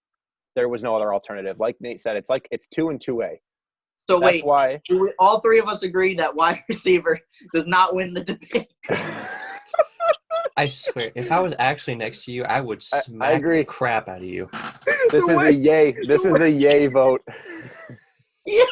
no other alternative. Like Nate said, it's 2 and 2A. So That's wait, why do all three of us agree that wide receiver does not win the debate? I swear, if I was actually next to you, I would smack agree. the crap out of you. this is a yay. This is a yay vote. Yeah.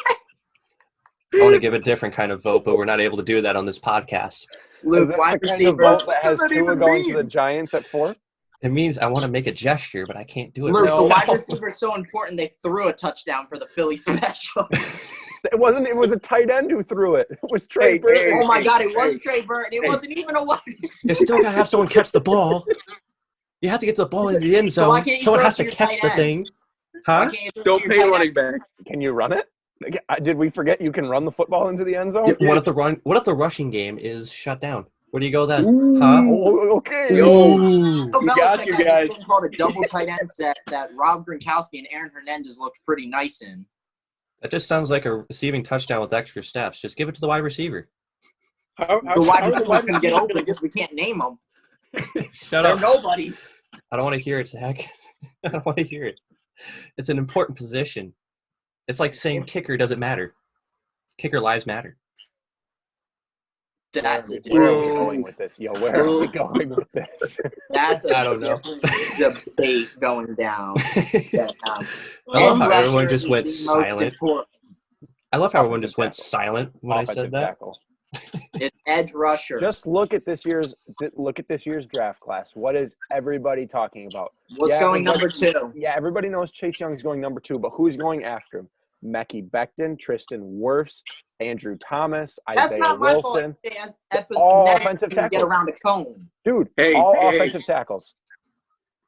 I want to give a different kind of vote, but we're not able to do that on this podcast. Luke, Is this wide the kind of receiver. vote that has What does that Tua even going to mean? the Giants at 4? It means I want to make a gesture, but I can't do it. Luke, right the now. wide receiver is so important they threw a touchdown for the Philly special. It wasn't. It was a tight end who threw it. It was Trey Hey, Burton. Oh my God, it was Hey. Trey Burton. It Hey. wasn't even a wide receiver. You still gotta have someone catch the ball. You have to get the ball in the end So zone. why can't you Someone throw has to to your catch tight the end? thing. Why Huh? can't you throw Don't to your pay tight running end? back. Can you run it? Did we forget you can run the football into the end zone? Yeah, what if the rushing game is shut down? Where do you go then? Ooh. Huh? Oh, okay. Yo. Ooh. Bill You got Belichick you had guys. this thing called a double tight end set that Rob Gronkowski and Aaron Hernandez looked pretty nice in. That just sounds like a receiving touchdown with extra steps. Just give it to the wide receiver. How The wide how's receiver's going to get receiver open because we can't name them. Shut They're up. nobodies. I don't want to hear it, Zach. I don't want to hear it. It's an important position. It's like saying kicker doesn't matter. Kicker lives matter. That's a Where are we different. going with this? Yo, where are we going with this? That's a I don't know. different debate going down. Yeah, I love how edge everyone rusher just is went the most silent. important. I love how everyone just went Offensive silent when I said Offensive that. tackle. It's edge rusher. Just look at this year's draft class. What is everybody talking about? What's Yeah, going number everybody- 2? Yeah, everybody knows Chase Young is going number 2, but who's going after him? Mekhi Becton, Tristan Wirfs, Andrew Thomas, That's Isaiah not my Wilson. fault. All Next offensive can get tackles. around a cone. Dude, Hey, all hey. offensive tackles.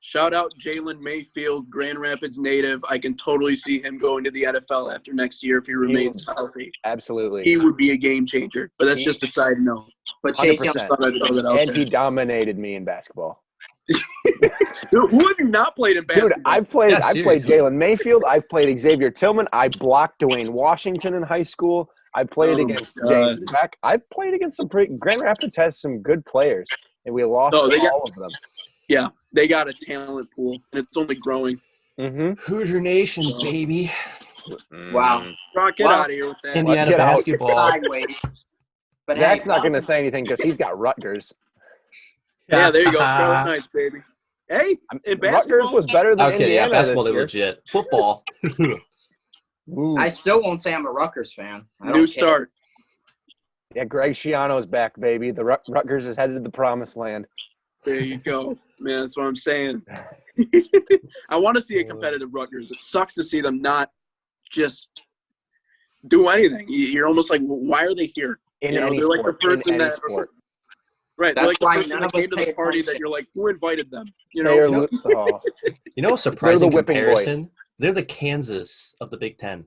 Shout out Jalen Mayfield, Grand Rapids native. I can totally see him going to the NFL after next year if he remains healthy. Absolutely. He would be a game changer. But that's just a side note. But Chase Young, 100%. Thought I'd throw that out And there. he dominated me in basketball. Dude, who have you not played in basketball? Dude, I've played seriously. Jalen Mayfield. I've played Xavier Tillman. I blocked Dwayne Washington in high school. I played Oh, against God. James Beck. I've played against some pretty – Grand Rapids has some good players, and we lost Oh, they got- all of them. Yeah, they got a talent pool, and it's only growing. Mm-hmm. Hoosier Nation, baby. Wow. Rock, get Well, out of here with that. Indiana get out. basketball. sideways. But Zach's hey, not going to say anything because he's got Rutgers. Yeah, there you go. Scarlet Knights, baby. Hey, in Rutgers basketball, was better than Okay, yeah, Indiana basketball this they're year. legit. Football. Ooh. I still won't say I'm a Rutgers fan. I don't new care. start. Yeah, Greg Schiano's back, baby. The Rutgers is headed to the promised land. There you go, man. That's what I'm saying. I want to see a competitive Rutgers. It sucks to see them not just do anything. You're almost like, well, why are they here? In You know, any they're like sport. the person in any that, sport. right? They're That's like the why person none that of us came to pay the party that attention. you're like, who invited them? You They know, are oh. You know a surprising whipping boy. comparison? They're the Kansas of the Big Ten. Have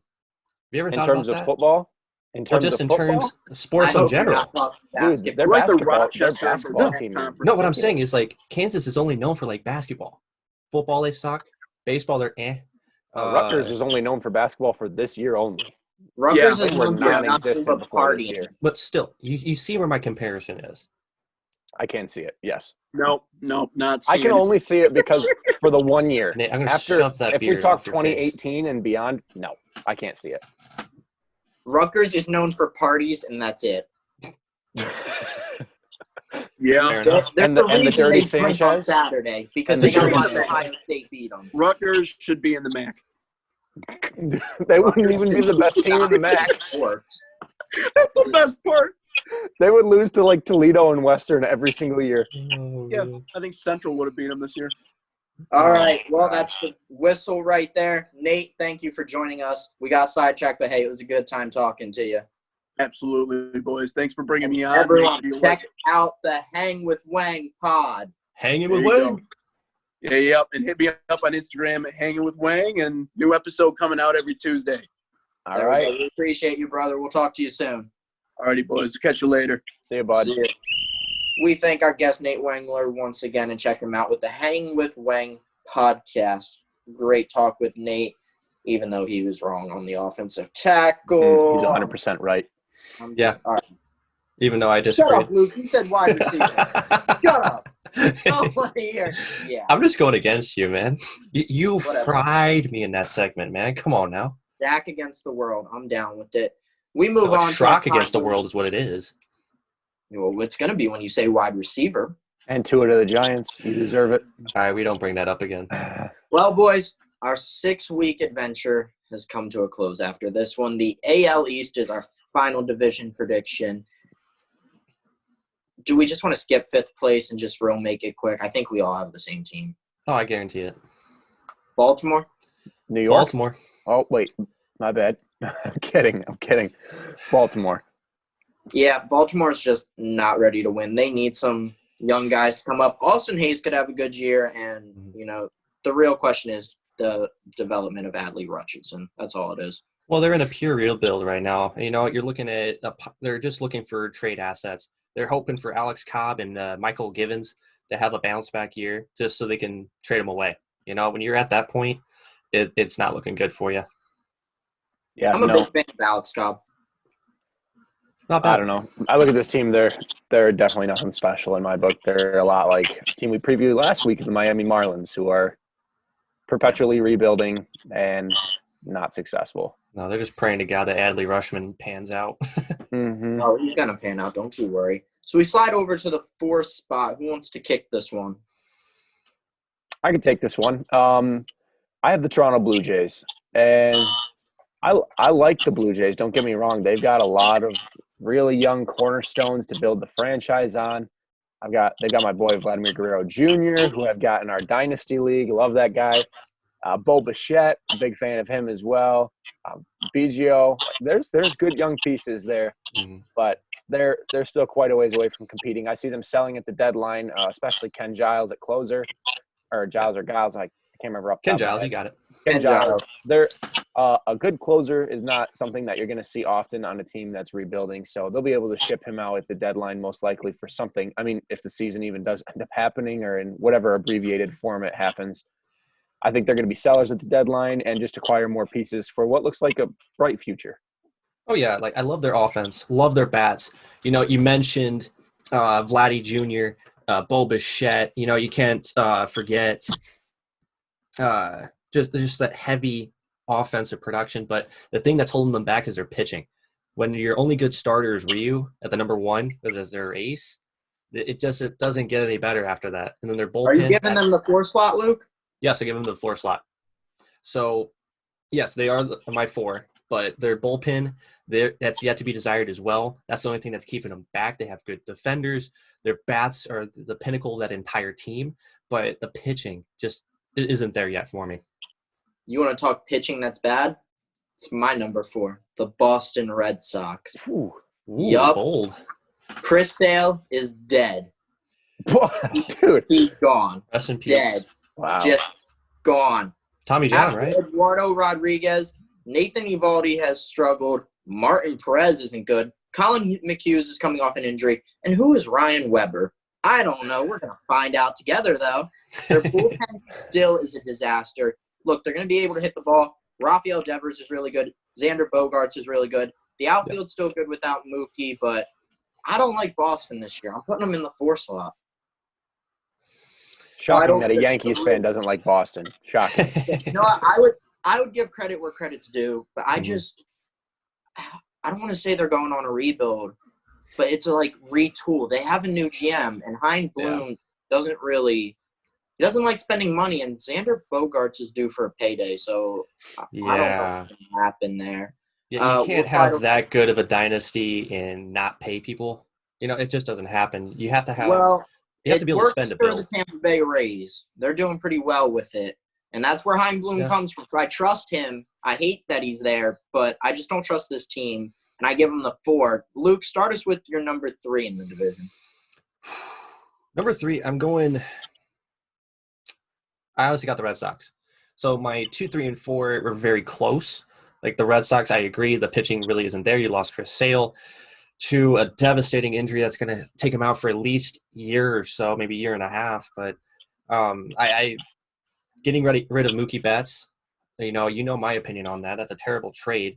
you ever In thought terms about of that? football? In Well, terms just of in football? terms of sports I in hope you're general. not talking Dude, basketball. their Like the basketball, Rochester their basketball of the team. conference. No, what I'm saying ridiculous. is like Kansas is only known for like basketball. Football they suck. Baseball they're eh. Rutgers is only known for basketball for this year only. Rutgers They is were known for nothing non-existent but before this partying. year. But still, you see where my comparison is. I can't see it. Yes, Nope, not. I seeing can it. only see it because for the 1 year. Nate, I'm gonna After, shove that if we beard talk off your face. 2018 and beyond, no, I can't see it. Rutgers is known for parties, and that's it. Yeah. Fair enough. There's And a the reason dirty they drink on Sanchez? Saturday because And they the got to dirty watch Sanchez. Ohio State beat them. Rutgers should be in the MAC. They wouldn't even be the best team in the MAC. Sports. That's the best part. They would lose to like Toledo and Western every single year. Yeah, I think Central would have beat them this year. All right. Well, that's the whistle right there. Nate, thank you for joining us. We got sidetracked, but hey, it was a good time talking to you. Absolutely, boys. Thanks for bringing me on. Everyone, Make sure you check out the Hang with Wang pod. Hanging There with you Wang. go. Yeah, yep. And hit me up on Instagram at Hangin with Wang, and new episode coming out every Tuesday. All There we right. go. We appreciate you, brother. We'll talk to you soon. Alrighty, boys. Catch you later. See you, bud. See ya. We thank our guest, Nate Wangler, once again, and check him out with the Hang with Wang podcast. Great talk with Nate, even though he was wrong on the offensive tackle. He's 100% right. Yeah. All right. Even though I Shut disagreed. up, Luke. You said wide receiver. Shut up. Oh, here. Yeah. I'm just going against you, man. You Whatever. fried me in that segment, man. Come on now. Dak against the world. I'm down with it. We move No, on. to Schrock our against the final- world is what it is. Well, it's going to be when you say wide receiver. And Tua to the Giants. You deserve it. All right, we don't bring that up again. Well, boys, our 6-week adventure has come to a close after this one. The AL East is our final division prediction. Do we just want to skip 5th place and just real make it quick? I think we all have the same team. Oh, I guarantee it. Baltimore? New York. Baltimore. Oh, wait. My bad. I'm kidding. Baltimore. Yeah, Baltimore's just not ready to win. They need some young guys to come up. Austin Hayes could have a good year, and, the real question is the development of Adley Rutchinson. That's all it is. Well, they're in a pure rebuild right now. You're looking at they're just looking for trade assets. They're hoping for Alex Cobb and Michael Givens to have a bounce back year, just so they can trade them away. When you're at that point, it's not looking good for you. Yeah, I'm a no. big fan of Alex Cobb. Not bad. I don't know. I look at this team. They're definitely nothing special in my book. They're a lot like a team we previewed last week, the Miami Marlins, who are perpetually rebuilding and not successful. No, they're just praying to God that Adley Rushman pans out. Mm-hmm. Oh, he's going to pan out. Don't you worry. So we slide over to the 4th spot. Who wants to kick this one? I can take this one. I have the Toronto Blue Jays, and I like the Blue Jays. Don't get me wrong; they've got a lot of really young cornerstones to build the franchise on. They've got my boy Vladimir Guerrero Jr., who I've got in our dynasty league. Love that guy. Bo Bichette, big fan of him as well. BGO, there's good young pieces there, but they're still quite a ways away from competing. I see them selling at the deadline, especially Ken Giles at closer, or Giles or Giles. I can't remember up. Ken Giles, you got it. Ken Giles. They're a good closer is not something that you're going to see often on a team that's rebuilding. So they'll be able to ship him out at the deadline most likely for something. I mean, if the season even does end up happening or in whatever abbreviated form it happens. I think they're going to be sellers at the deadline and just acquire more pieces for what looks like a bright future. Oh, yeah. I love their offense. Love their bats. You mentioned Vladdy Jr., Bo Bichette. You can't forget just that heavy offensive production. But the thing that's holding them back is their pitching. When your only good starter is Ryu at the number 1 as their ace, it doesn't get any better after that. And then their bullpen. Are you giving them the 4 slot, Luke? Yes, I give them the 4 slot. So, yes, they are my 4, but their bullpen, that's yet to be desired as well. That's the only thing that's keeping them back. They have good defenders. Their bats are the pinnacle of that entire team, but the pitching just isn't there yet for me. You want to talk pitching that's bad? It's my number 4, the Boston Red Sox. Ooh. Yup. Bold. Chris Sale is dead. Dude. He's gone. Rest in peace. Dead. Wow. Just gone. Tommy John, After right? Eduardo Rodriguez, Nathan Eovaldi has struggled. Martin Perez isn't good. Colin McHughes is coming off an injury. And who is Ryan Weber? I don't know. We're going to find out together, though. Their bullpen still is a disaster. Look, they're going to be able to hit the ball. Rafael Devers is really good. Xander Bogaerts is really good. The outfield's still good without Mookie, but I don't like Boston this year. I'm putting them in the 4 slot. Shocking that a Yankees fan doesn't like Boston. Shocking. You know, I would give credit where credit's due, but I don't want to say they're going on a rebuild. but it's like retool. They have a new GM, and Hein Bloom doesn't like spending money, and Xander Bogaerts is due for a payday, so I don't know what's going to happen there. Yeah, you can't have that good of a dynasty and not pay people. It just doesn't happen. You have to have. Well, you have to be able to spend it a works bill. for the Tampa Bay Rays. They're doing pretty well with it, and that's where Hein Bloom comes from. So I trust him. I hate that he's there, but I just don't trust this team, and I give him the 4. Luke, start us with your number 3 in the division. Number 3, I'm going. I honestly got the Red Sox. So my 2, 3, and 4 were very close. Like the Red Sox, I agree. The pitching really isn't there. You lost Chris Sale to a devastating injury that's going to take him out for at least a year or so, maybe a year and a half. But I getting rid of Mookie Betts, you know my opinion on that. That's a terrible trade.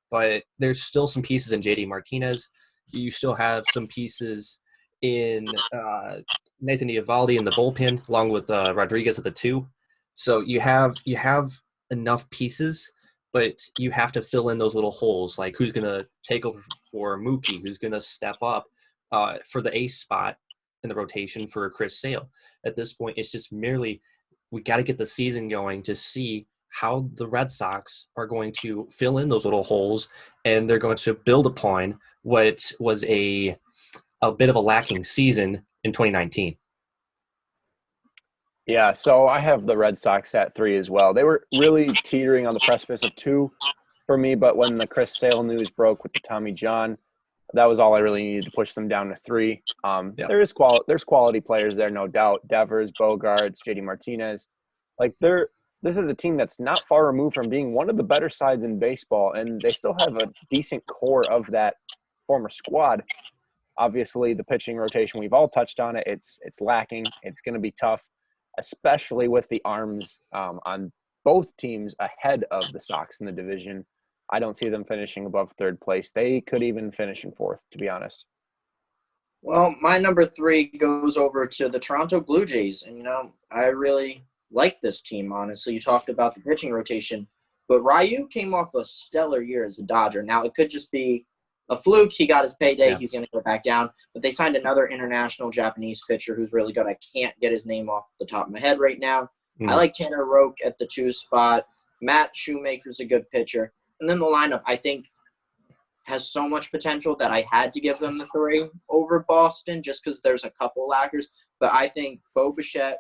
But there's still some pieces in J.D. Martinez. You still have some pieces in Nathan Eovaldi in the bullpen, along with Rodriguez at the 2. So you have enough pieces, but you have to fill in those little holes, like who's going to take over for Mookie, who's going to step up for the ace spot in the rotation for Chris Sale. At this point, it's just merely we got to get the season going to see how the Red Sox are going to fill in those little holes, and they're going to build upon what was a bit of a lacking season in 2019. Yeah, so I have the Red Sox at 3 as well. They were really teetering on the precipice of 2 for me, but when the Chris Sale news broke with the Tommy John, that was all I really needed to push them down to 3. There's quality players there, no doubt. Devers, Bogarts, JD Martinez. This is a team that's not far removed from being one of the better sides in baseball, and they still have a decent core of that former squad. Obviously, the pitching rotation, we've all touched on it. It's lacking. It's going to be tough, especially with the arms on both teams ahead of the Sox in the division. I don't see them finishing above 3rd place. They could even finish in 4th, to be honest. Well, my number 3 goes over to the Toronto Blue Jays. And, I really like this team, honestly. You talked about the pitching rotation. But Ryu came off a stellar year as a Dodger. Now, it could just be a fluke. He got his payday. Yeah. He's going to go back down. But they signed another international Japanese pitcher who's really good. I can't get his name off the top of my head right now. I like Tanner Roque at the 2 spot. Matt Shoemaker's a good pitcher. And then the lineup, I think, has so much potential that I had to give them the 3 over Boston just because there's a couple lackers. But I think Bo Bichette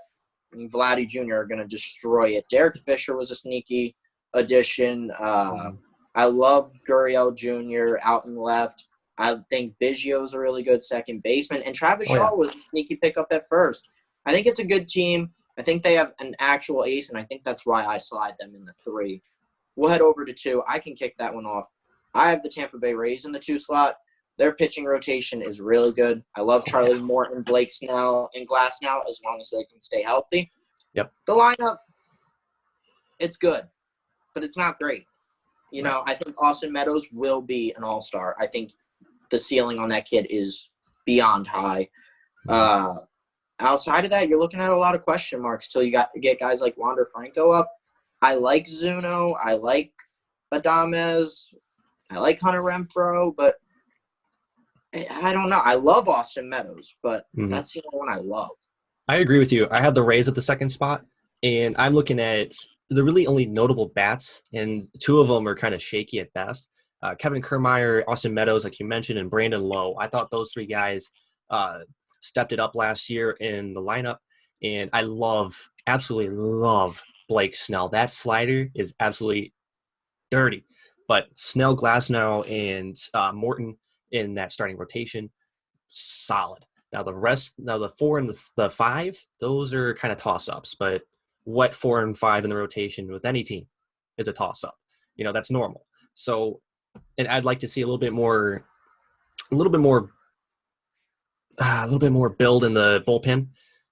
and Vladdy Jr. are going to destroy it. Derek Fisher was a sneaky addition. I love Gurriel Jr. out and left. I think Biggio's a really good second baseman. And Travis Shaw was a sneaky pickup at first. I think it's a good team. I think they have an actual ace, and I think that's why I slide them in the 3. We'll head over to 2. I can kick that one off. I have the Tampa Bay Rays in the 2 slot. Their pitching rotation is really good. I love Charlie Morton, Blake Snell, and Glasnow as long as they can stay healthy. Yep. The lineup, it's good, but it's not great. I think Austin Meadows will be an all-star. I think the ceiling on that kid is beyond high. Outside of that, you're looking at a lot of question marks till you get guys like Wander Franco up. I like Zuno. I like Adames. I like Hunter Renfroe, but I don't know. I love Austin Meadows, but that's the only one I love. I agree with you. I have the Rays at the 2nd spot, and I'm looking at the really only notable bats, and 2 of them are kind of shaky at best. Kevin Kiermaier, Austin Meadows, like you mentioned, and Brandon Lowe. I thought those 3 guys stepped it up last year in the lineup, and I absolutely love Blake Snell. That slider is absolutely dirty. But Snell, Glasnow, and Morton in that starting rotation, solid. Now the 4 and the 5, those are kind of toss-ups. But what 4 and 5 in the rotation with any team is a toss-up. That's normal. So, and I'd like to see a little bit more build in the bullpen,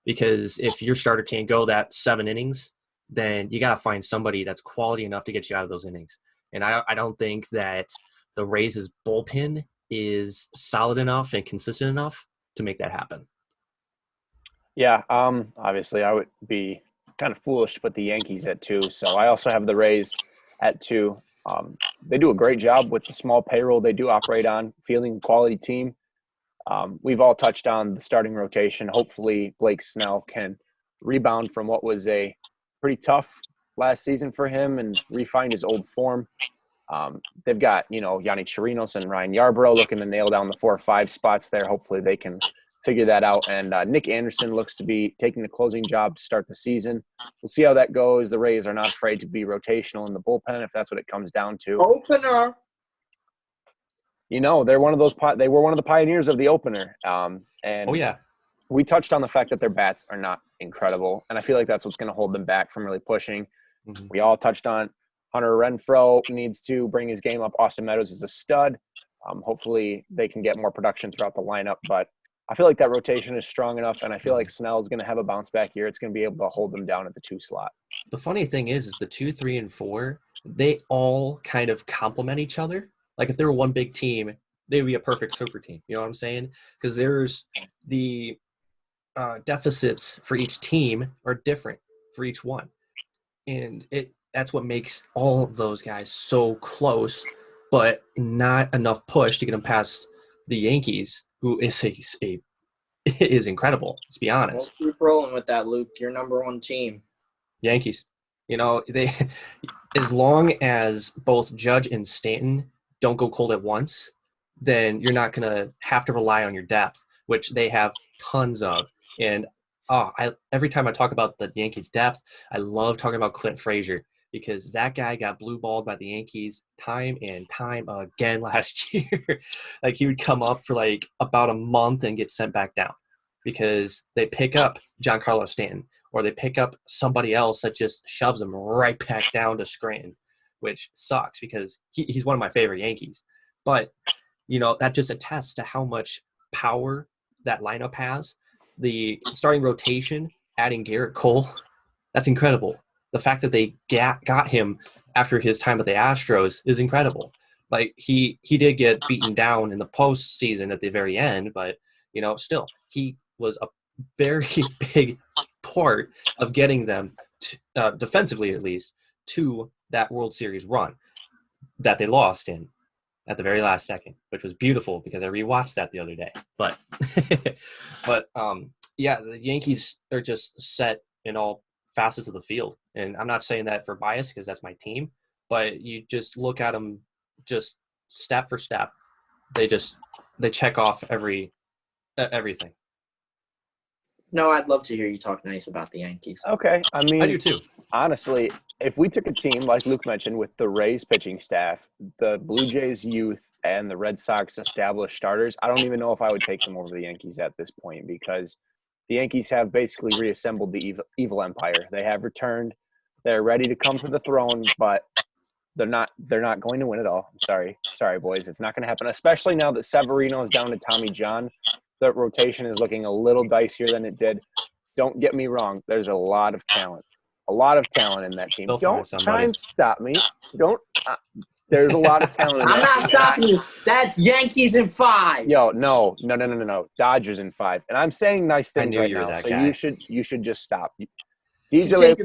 because if your starter can't go that 7 innings, then you got to find somebody that's quality enough to get you out of those innings. And I don't think that the Rays' bullpen is solid enough and consistent enough to make that happen. Yeah, obviously I would be kind of foolish to put the Yankees at 2, so I also have the Rays at 2. They do a great job with the small payroll they do operate on, fielding quality team. We've all touched on the starting rotation. Hopefully Blake Snell can rebound from what was a pretty tough last season for him and refine his old form. They've got, Yanni Chirinos and Ryan Yarbrough looking to nail down the 4 or 5 spots there. Hopefully they can figure that out. And Nick Anderson looks to be taking the closing job to start the season. We'll see how that goes. The Rays are not afraid to be rotational in the bullpen if that's what it comes down to. Opener. They're one of those. They were one of the pioneers of the opener. And Oh yeah. we touched on the fact that their bats are not incredible, and I feel like that's what's going to hold them back from really pushing. Mhm. We all touched on Hunter Renfroe needs to bring his game up. Austin Meadows is a stud. Hopefully they can get more production throughout the lineup, but I feel like that rotation is strong enough, and I feel like Snell is going to have a bounce back year. It's going to be able to hold them down at the 2 slot. The funny thing is the 2, 3, and 4, they all kind of complement each other. Like if they were one big team, they would be a perfect super team. You know what I'm saying? Because there's the deficits for each team are different for each one, and that's what makes all of those guys so close, but not enough push to get them past the Yankees, who is is incredible. Let's be honest. We'll keep rolling with that, Luke. Your number 1 team. Yankees. They as long as both Judge and Stanton don't go cold at once, then you're not going to have to rely on your depth, which they have tons of. And every time I talk about the Yankees' depth, I love talking about Clint Frazier because that guy got blue balled by the Yankees time and time again last year. Like he would come up for like about a month and get sent back down because they pick up Giancarlo Stanton or they pick up somebody else that just shoves them right back down to Scranton, which sucks because he's one of my favorite Yankees. But, that just attests to how much power that lineup has. The starting rotation, adding Garrett Cole, that's incredible. The fact that they got him after his time at the Astros is incredible. Like he did get beaten down in the postseason at the very end, but still he was a very big part of getting them defensively, at least, to that World Series run that they lost in at the very last second, which was beautiful because I rewatched that the other day. But yeah, the Yankees are just set in all facets of the field, and I'm not saying that for bias because that's my team, but you just look at them just step for step. They check off everything. No, I'd love to hear you talk nice about the Yankees. Okay. I mean, I do too. Honestly, if we took a team, like Luke mentioned, with the Rays pitching staff, the Blue Jays youth, and the Red Sox established starters, I don't even know if I would take them over the Yankees at this point because the Yankees have basically reassembled the evil empire. They have returned. They're ready to come for the throne, but they're not going to win it all. I'm sorry, boys. It's not going to happen, especially now that Severino is down to Tommy John. The rotation is looking a little dicier than it did. Don't get me wrong. There's a lot of talent in that team. Don't try and stop me. There's a lot of talent in that team. I'm not stopping you. That's Yankees in 5. Yo, no. Dodgers in 5. And I'm saying nice things right now. So guy. you should just stop. DJ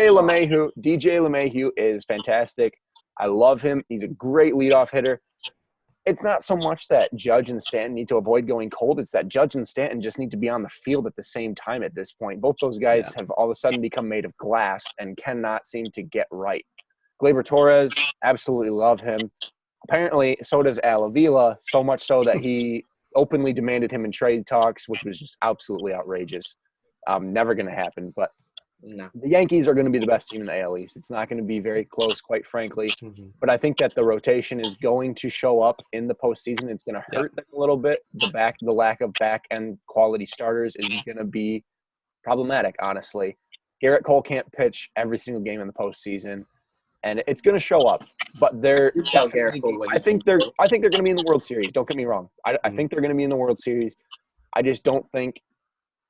LeMahieu is fantastic. I love him. He's a great leadoff hitter. It's not so much that Judge and Stanton need to avoid going cold. It's that Judge and Stanton just need to be on the field at the same time at this point. Both those guys have all of a sudden become made of glass and cannot seem to get right. Gleyber Torres, absolutely love him. Apparently, so does Al Avila, so much so that he openly demanded him in trade talks, which was just absolutely outrageous. Never going to happen, but No. the Yankees are going to be the best team in the AL East. It's not going to be very close, quite frankly. Mm-hmm. But I think that the rotation is going to show up in the postseason. It's going to hurt them a little bit. The lack of back-end quality starters is going to be problematic, honestly. Garrett Cole can't pitch every single game in the postseason, and it's going to show up. But I think they're going to be in the World Series. Don't get me wrong. I think they're going to be in the World Series. I just don't think,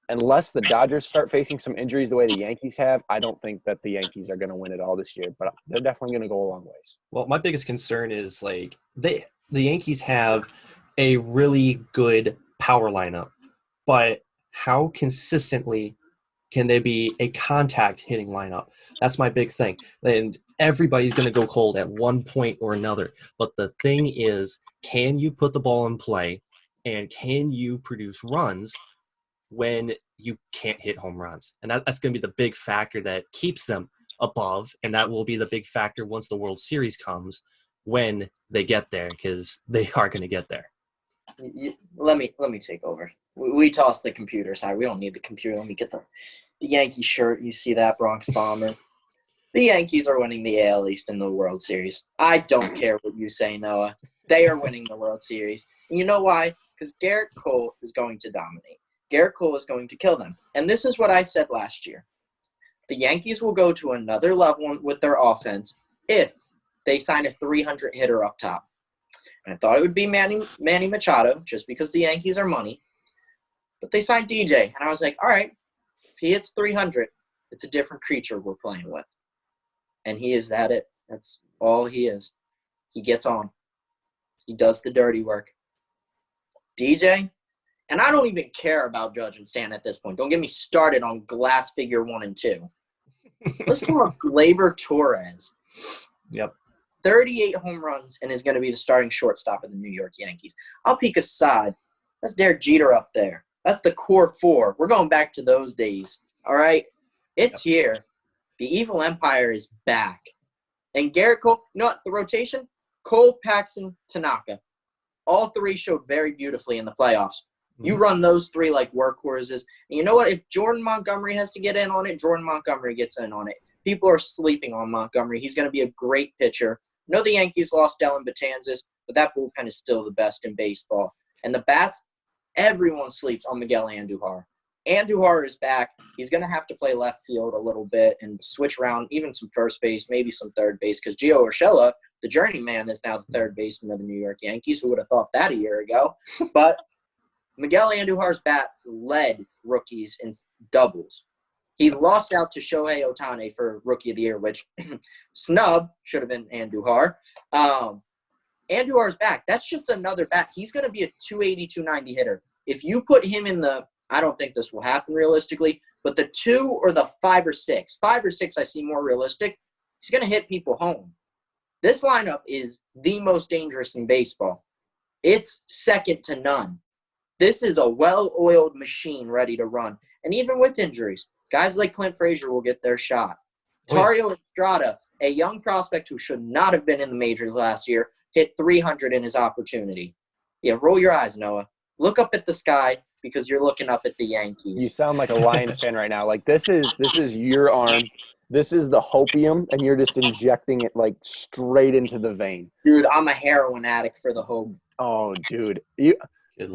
unless the Dodgers start facing some injuries the way the Yankees have, I don't think that the Yankees are going to win it all this year. But they're definitely going to go a long ways. Well, my biggest concern is the Yankees have a really good power lineup, but how consistently can they be a contact hitting lineup? That's my big thing. And everybody's going to go cold at one point or another. But the thing is, can you put the ball in play And can you produce runs when you can't hit home runs? And that's going to be the big factor that keeps them above, and that will be the big factor once the World Series comes, when they get there, because they are going to get there. Let me take over. We toss the computer side. We don't need the computer. Let me get the Yankee shirt. You see that, Bronx Bomber? The Yankees are winning the AL East in the World Series. I don't care what you say, Noah. They are winning the World Series. And you know why? Because Garrett Cole is going to dominate. Garrett Cole is going to kill them. And this is what I said last year. The Yankees will go to another level with their offense if they sign a 300 hitter up top. And I thought it would be Manny Machado, just because the Yankees are money. But they signed DJ. And I was like, all right, if he hits 300, it's a different creature we're playing with. And he is it. That's all he is. He gets on. He does the dirty work. DJ, and I don't even care about Judge and Stan at this point. Don't get me started on glass figure 1 and 2. Let's talk about Gleyber Torres. Yep. 38 home runs and is going to be the starting shortstop of the New York Yankees. I'll peek aside. That's Derek Jeter up there. That's the core 4. We're going back to those days. All right? It's here. The evil empire is back. And Garrett Cole, you know what? The rotation, Cole, Paxton, Tanaka. All 3 showed very beautifully in the playoffs. You run those 3 like workhorses. And you know what? If Jordan Montgomery has to get in on it, Jordan Montgomery gets in on it. People are sleeping on Montgomery. He's going to be a great pitcher. I know the Yankees lost Dellin Betances, but that bullpen is still the best in baseball. And the bats, everyone sleeps on Miguel Andujar. Andujar is back. He's going to have to play left field a little bit and switch around even some first base, maybe some third base, because Gio Urshela, the journeyman, is now the third baseman of the New York Yankees. Who would have thought that a year ago? But Miguel Andujar's bat led rookies in doubles. He lost out to Shohei Ohtani for Rookie of the Year, which snub should have been Andujar. Andujar's back. That's just another bat. He's going to be a 280, 290 hitter. If you put him in the – I don't think this will happen realistically, but the 2 or the 5 or 6. 5 or 6 I see more realistic. He's going to hit people home. This lineup is the most dangerous in baseball. It's second to none. This is a well-oiled machine ready to run. And even with injuries, guys like Clint Frazier will get their shot. Tario Estrada, a young prospect who should not have been in the majors last year, hit 300 in his opportunity. Yeah, roll your eyes, Noah. Look up at the sky because you're looking up at the Yankees. You sound like a Lions fan right now. Like this is your arm. This is the hopium, and you're just injecting it like straight into the vein. Dude, I'm a heroin addict for the hope. Oh, dude. You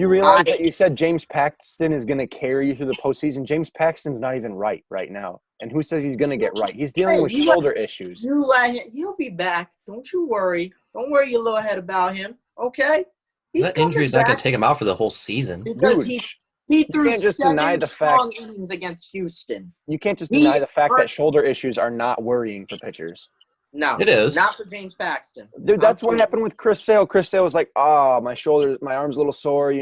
realize that you said James Paxton is going to carry you through the postseason? James Paxton's not even right now. And who says he's going to get right? He's dealing with shoulder issues. You let him, he'll be back. Don't you worry. Don't worry your little head about him, okay? That injury is not going to take him out for the whole season. Because Dude, he threw can't just deny 7 the strong fact- innings against Houston. You can't just deny the fact that shoulder issues are not worrying for pitchers. No, It is. not for James Paxton. Dude, that's what happened with Chris Sale. Chris Sale was like, my arm's a little sore,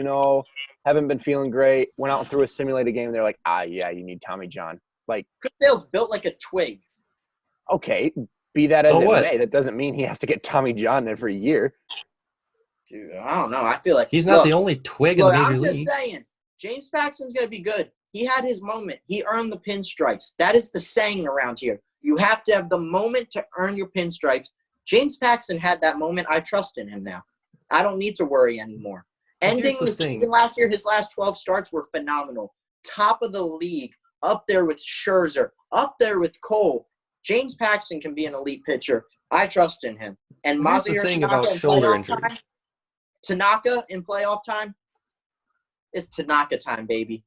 haven't been feeling great. Went out and threw a simulated game. They're like, yeah, you need Tommy John. Like, Chris Sale's built like a twig. okay, be that as So it what? may. That doesn't mean he has to get Tommy John there for a year. Dude, I don't know. I feel like He's not the only twig in the major I'm just leagues. saying, James Paxton's going to be good. He had his moment. He earned the pinstripes. That is the saying around here. You have to have the moment to earn your pinstripes. James Paxton had that moment. I trust in him now. I don't need to worry anymore. Well, Ending the season last year, his last 12 starts were phenomenal. Top of the league, up there with Scherzer, up there with Cole. James Paxton can be an elite pitcher. I trust in him. And Here's the Masahiro thing Tanaka about in shoulder playoff injuries. time, Tanaka in playoff time, it's Tanaka time, baby.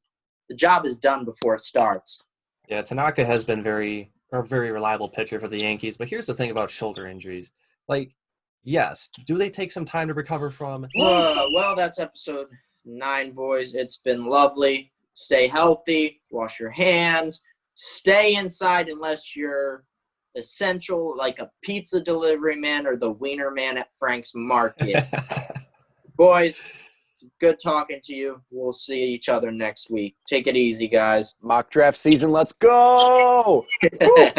The job is done before it starts. Yeah, Tanaka has been a very reliable pitcher for the Yankees. But here's the thing about shoulder injuries. Like, yes, do they take some time to recover from? Well, that's episode 9, boys. It's been lovely. Stay healthy. Wash your hands. Stay inside unless you're essential, like a pizza delivery man or the wiener man at Frank's Market. Boys, it's good talking to you. We'll see each other next week. Take it easy, guys. Mock draft season, let's go! Woo!